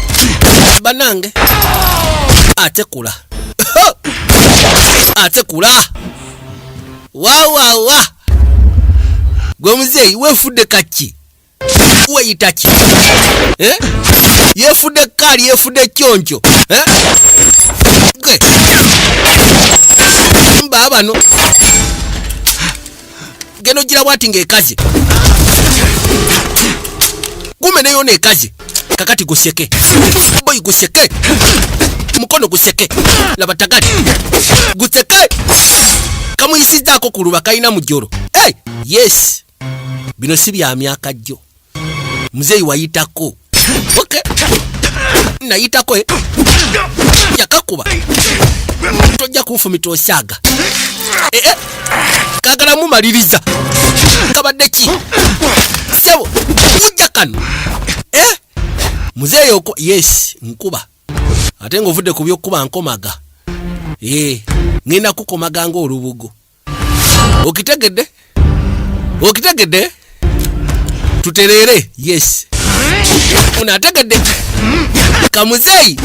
Banange. Atekula. Atekula. Wa. Gwe muzeeyi weefudde kaki? Weyita ki? Yeefudde kaali yeefudde kyoncho. Gwe. Mba bano. Geno gira bwati ng'ekaze. Gumeneyo n'ekaze. Kakati guseke. Boy guseke. Mukono guseke. Labatagati. Guseke. Kamuyisizzaako ku luba kalina mu jjolo. Hey! Yes. Bino si bya myaka jjo. Muzeeyi wayitako. Okay. Nayitako yakakuba. Tojja kunfumita osaaga. Kaagala mumaliriza. Kabadde ki? Sebo. Ujja kano. Muzeeyi oko. Yes. Nkuba. Ate ng'ovudde ku by'okkuba nkomaga. Ngenda kukomaga ng'olubugo. Okitegedde? Okitegedde? Tutereere. Yes. Unategedde? Kamuzeeyi.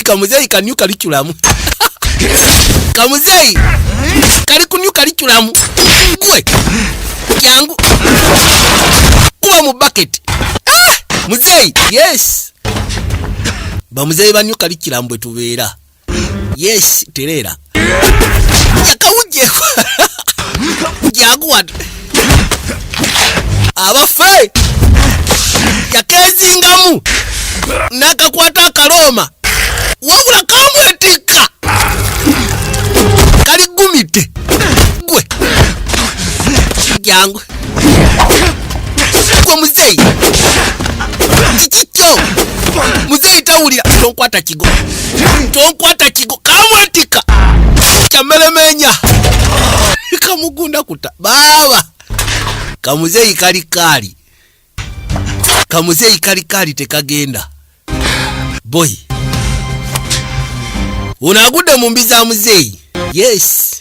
Kamuzeeyi kanyu kaliculamu. Kamuzeeyi. Kali kunyu kaliculamu. Gwe. Yangu. Kuba mu bucket. Muzeeyi. Yes. Bamuzeeyi banyu kaliculamu bwe tubeera. Yes. Tereera. Yakawujje. Jaguar. Abafe. Yakezingamu. Nakakwata akaloma. Wabula kamwetika. Kali gumite. Gwe. Jangu. Gwe muzeeyi. Kikikyo. Muzeeyi tawulira. Tonkwata kigo. Tonkwata kigo. Kamwetika. Kyamelemenya. Kamugunda kuta. Baba. Kamuzeeyi kali. Kamuzeeyi kali tekagenda. Boy. Unagudde mu mbi za muzeeyi. Yes.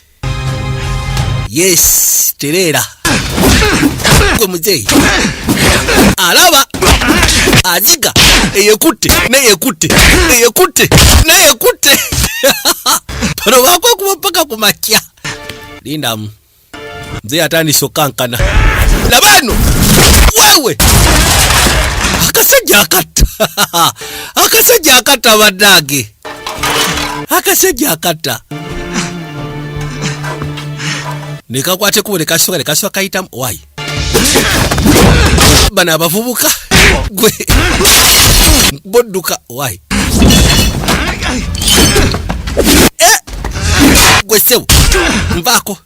Yes. Tereera. Gwe muzeeyi. Alaba. Aziga. Eyekutte. Neyekutte. Eyekutte. Neyekutte. Pano bako kuba paka kumakya. Lindamu. Mzee atandise okankana. Labano. Wewe. Akasajja akatta. Akasajja akatta badage. Akasajja akatta. Nikakwate kubule kasoka kayita wai. Bana abavubuka. Gwe. Bodduka wai. Gwe sewu. Mvako.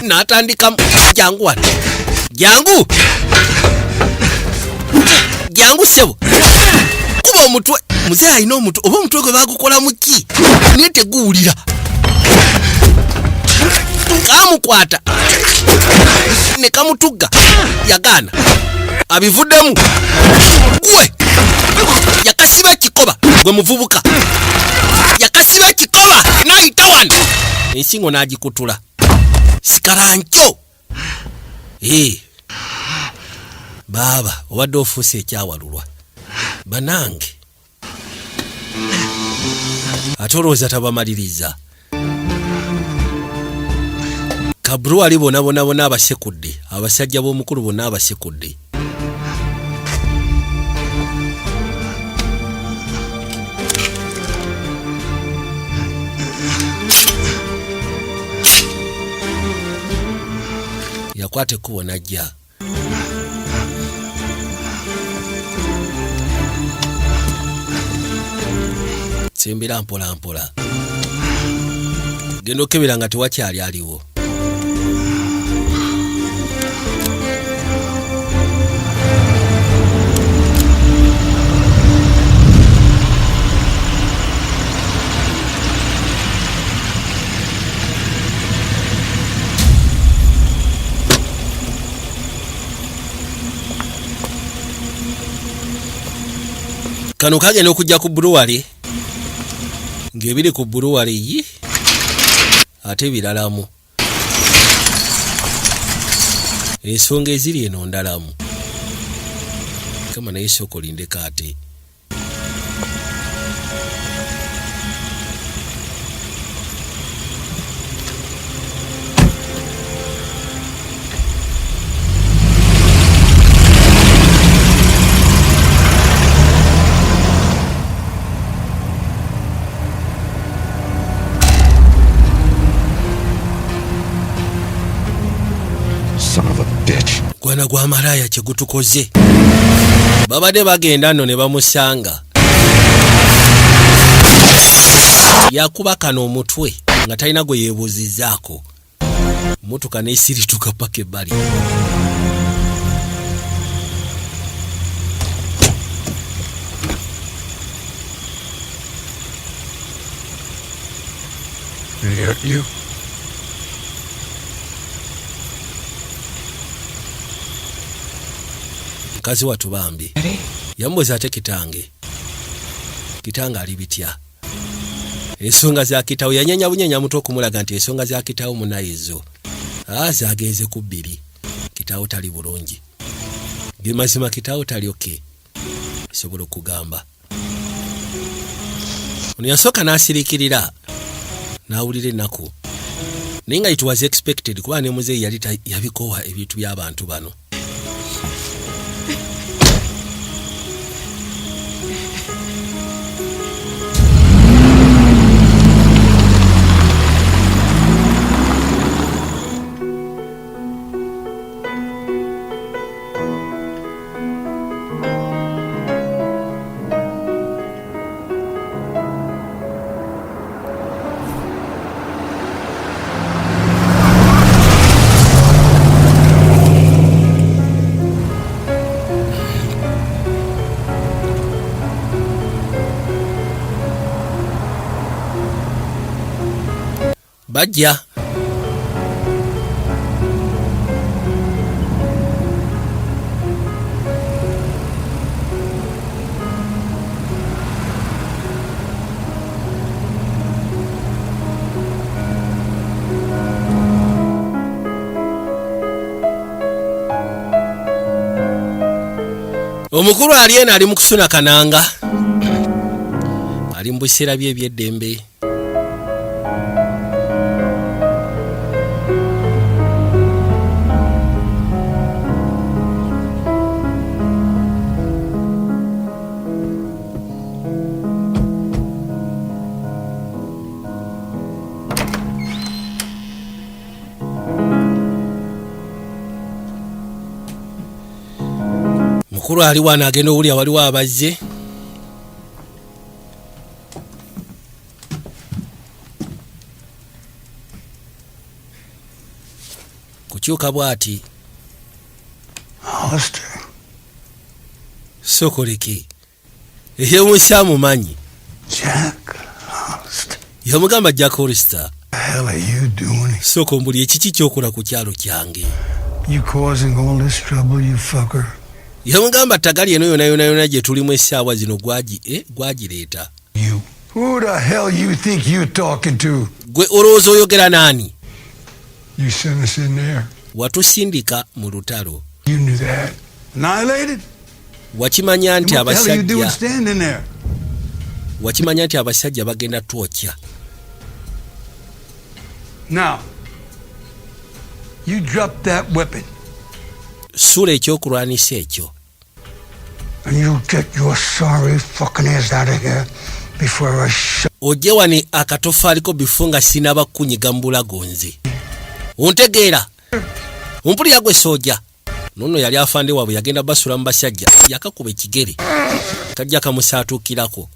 Natandika jangu wano. Jangu. Jangu sebo. Kuba omutwe. Muzeeyi alina omutwe. Oba omutwe gwe bagukola muki? Naye teguwulira. Kamukwata. Ne kamutugga. Yagaana. Abivuddemu. Gwe. yakasiba ekikoba gwe muvubuka yakasiba ekikoba n'ayita wano ensingo n'agikutula sikaranco baaba obadde ofuuse ekyawalulwa banange ate olowooza tabamaliriza kabru ali bonna abasekudde abasajja b'omukulu bonna abasekudde yakwata ekkubo najja sembera mpola mpola genda okebera nga tewakyali aliwo kano kagenda okujja ku brewery ng'ebiri ku brewery yi ate biralamu ensonga eziri eno ndalamu kama naye soko lindeka ate gwana gwa malaya kye gutukoze babadde bagenda nno ne bamusanga yakuba kano omutwe nga talina gwe yeebuuzizaako motoka n'esirituka paka ebbali You? mukazi watu bambi yambuza ate kitange ali bitya ensonga za kitawo yanyanya bunyanya muto okumulaga nti ensonga za kitawo munayizo zagenze ku bbiri kitawo tali bulungi gemazima kitawo tali oke sobola okugamba ono yasooka n'asirikirira n'awulira ennaku naye nga it was expected kuba ne muzeeyi yali yabikowa ebintu by'abantu bano bajja omukulu ali eno ali mu kusuna kananga ali mu biseera bye eby'eddembe mukulu ali wano agenda owulya waliwo abazze kukyuka bw'ati sokoleki eyemunsi amumanyi yamugamba Jack Hollister soko mbuli ekiki kyokola ku kyalo kyange You causing all this trouble, you fucker? Yamugamba tagali eno yona gye tulimu essaawa zino gwagireeta. You. Who the hell you think you're talking to? Gwe olowooza oyogera naani? You sent us in there. Watusindika mu lutalo. You knew that. Annihilated? Wakimanya nti What the hell are you doing abasajja standing there? wakimanya nti abasajja bagenda twokya. Now, you dropped that weapon. Sula ekyokulwanisa ekyo. And you get your sorry fucking ass out of here before I shut. Ojje wani akatofaaliko bifu nga sinaba kunyiga mu bulago nze. Ontegeera? Ompulira gwe sooja. Nono yali afande waabwe yagenda basula mu basajja. Yakakuba ekigere. Kajja kamusaatuukirako.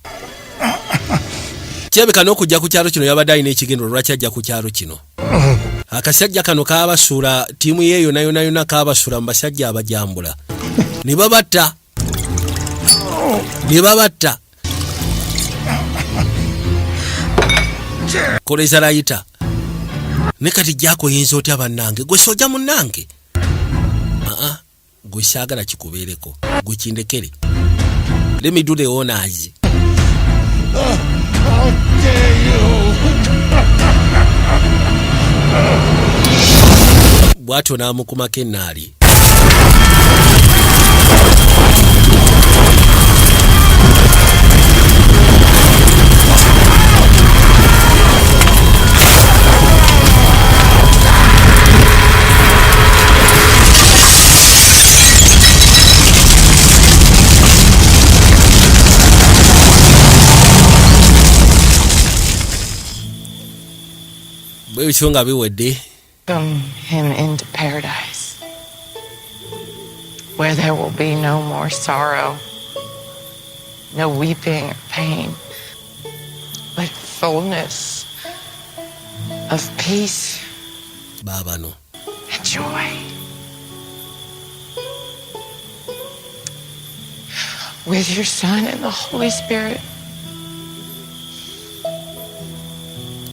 Kirabika n'okujja ku kyalo kino yabadde alina ekigendo lwaki ajja ku kyalo kino. Akasajja kano kaabasuula ttiimu ye yonna kaabasuula mu basajja abajambula. Ne babatta. Koleza layita. Ne kati gyako yinza otya bannange gwe sooja munnange. Gwe saagala kikubeereko. Gwe kindekere. Let me do the honors. How dare you! Bw'atyo n'amukumako ennaali. Bwe bityo nga biwedde. Welcome him into paradise, where there will be no more sorrow, no weeping or pain, but fullness of peace Baabano. and joy. With your Son and the Holy Spirit,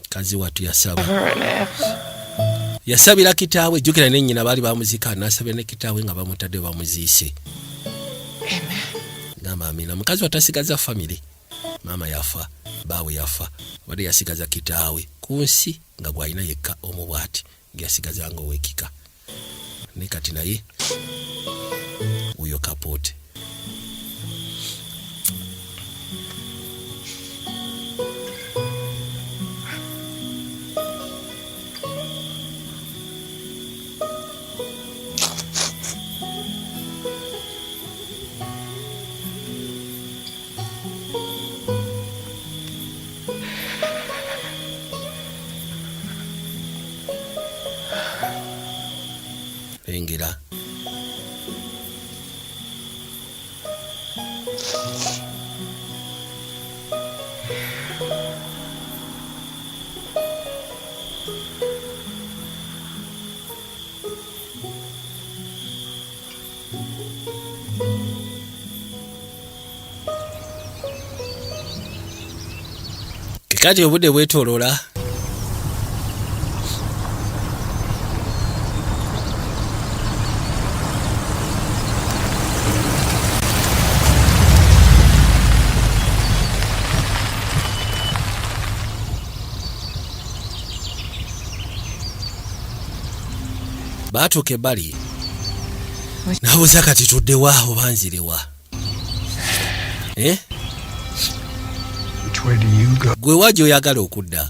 Kazi watu yasaba. ever and ever. Yasabira kitaawe jjukira ne nnyina baali bamuzika n'asabira ne kitaawe nga bamutadde bamuziise. Amen. Gamba amina. Mukazi watasigaza family. Maama yafa, baawe yafa. Wadde yasigaza kitaawe ku nsi nga gwalina yekka omubwati gyasigazanga ow'ekika. Ne kati naye uyo kapoote. Lengera. Kati obudde bwetoolola. Baatuuka ebbali. Nabuuza kati tuddewa oba nzirewa? Which way do you go? Gwe wa gy'oyagala okudda?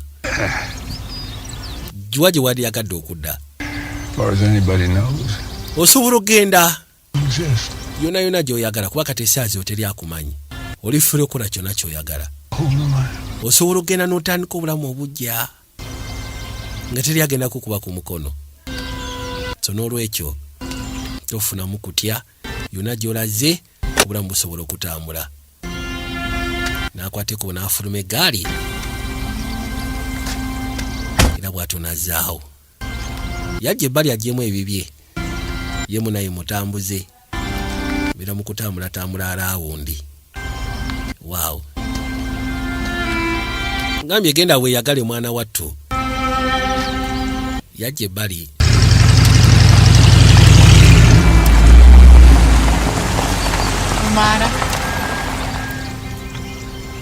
Gwe gye wali yagadde okudda? As far as anybody knows, Osobola okgenda exist. yonna gy'oyagala kuba kati essaazi oteri akumanyi. Olifuna okukola kyonna ky'oyagala. Hold the line. Osobola okgenda n'otandika obulamu obujja nga teri agenda kukuba ku mukono. So n'olwekyo tofunamu kutya, yonna gy'olaze obulamu busobola okutambula. N'akwateko n'afuluma eggaali era bw'atyo n'azzaawo. Yajja ebbali aggyemu ebibye yemu naye mutambuze bira mu kutambula alaawundi. Waaw. Ngambye genda weeyagale mwana wattu. Yajja ebbali matter.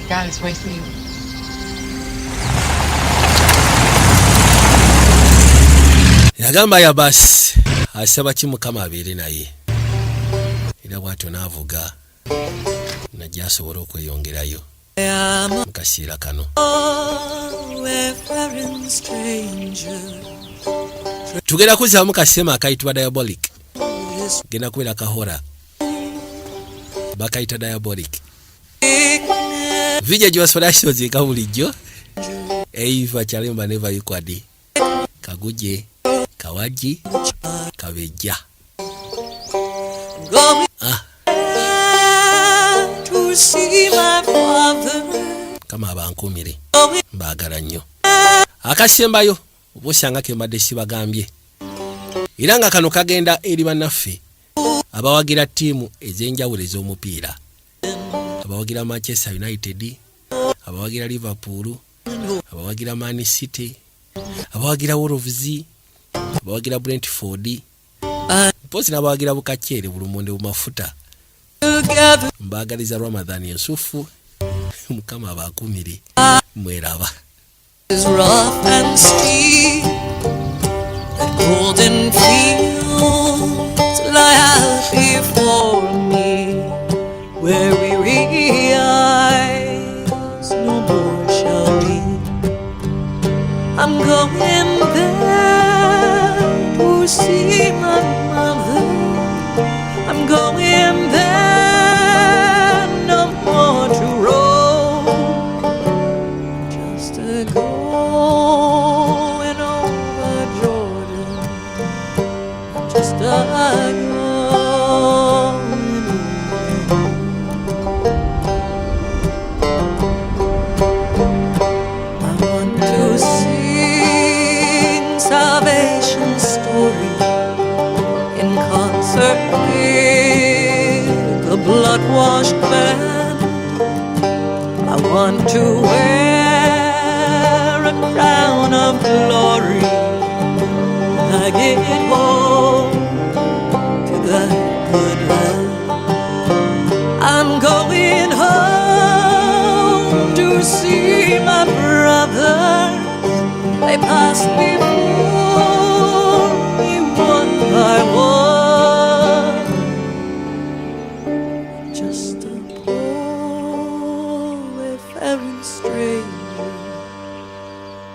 God is with you. Yagamba ya basi asaba kimukama abeere naye era bw'atyo n'avuga najja asobola okweyongerayo mu kaseera kano. Tugenda kuzzaamu kasema akayitibwa Diabolic. Genda kubeera kahora bakayita Diabolic. Vijja gyebasobola kyoziika bulijjo Eva Chalemba Never Equal Kaguje Kawaji Kabejja kama abankumire mbaagala nnyo akasembayo obusanga kembadde sibagambye era nga kano kagenda eri bannaffe abawagira ttiimu ez'enjawulo ez'omupiira, abawagira Manchester United, abawagira Liverpool, abawagira Man City, abawagira Wolves, abawagira Brentford, mpozi n'abawagira Bukakyere Bulumonde Bumafuta. Mbagaliza Ramadhan Yusufu mukama abakumire mweraba. Is rough and steep, that golden fields lie out before me, where weary eyes no more shall weep. I'm going there to see my mother. I'm going there no more to roam, just to go. Blood-washed band. I want to wear a crown of glory. I get home to that good land. I'm going home to see my brothers. They passed before me one by one.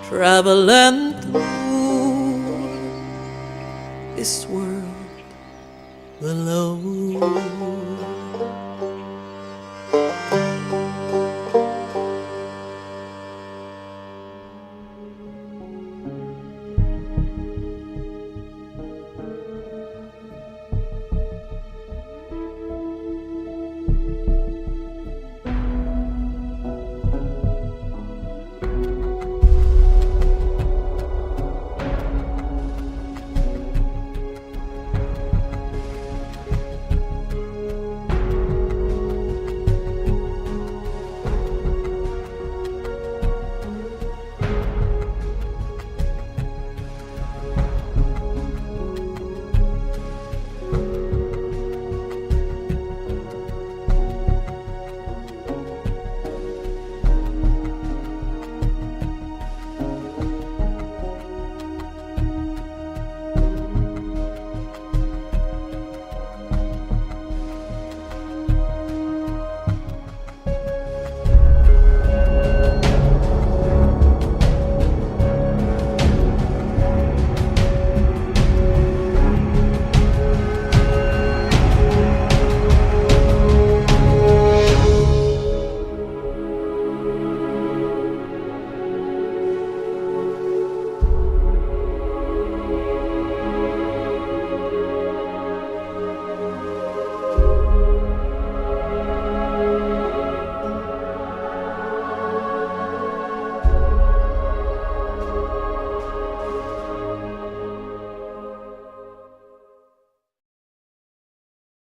Traveling through this world alone.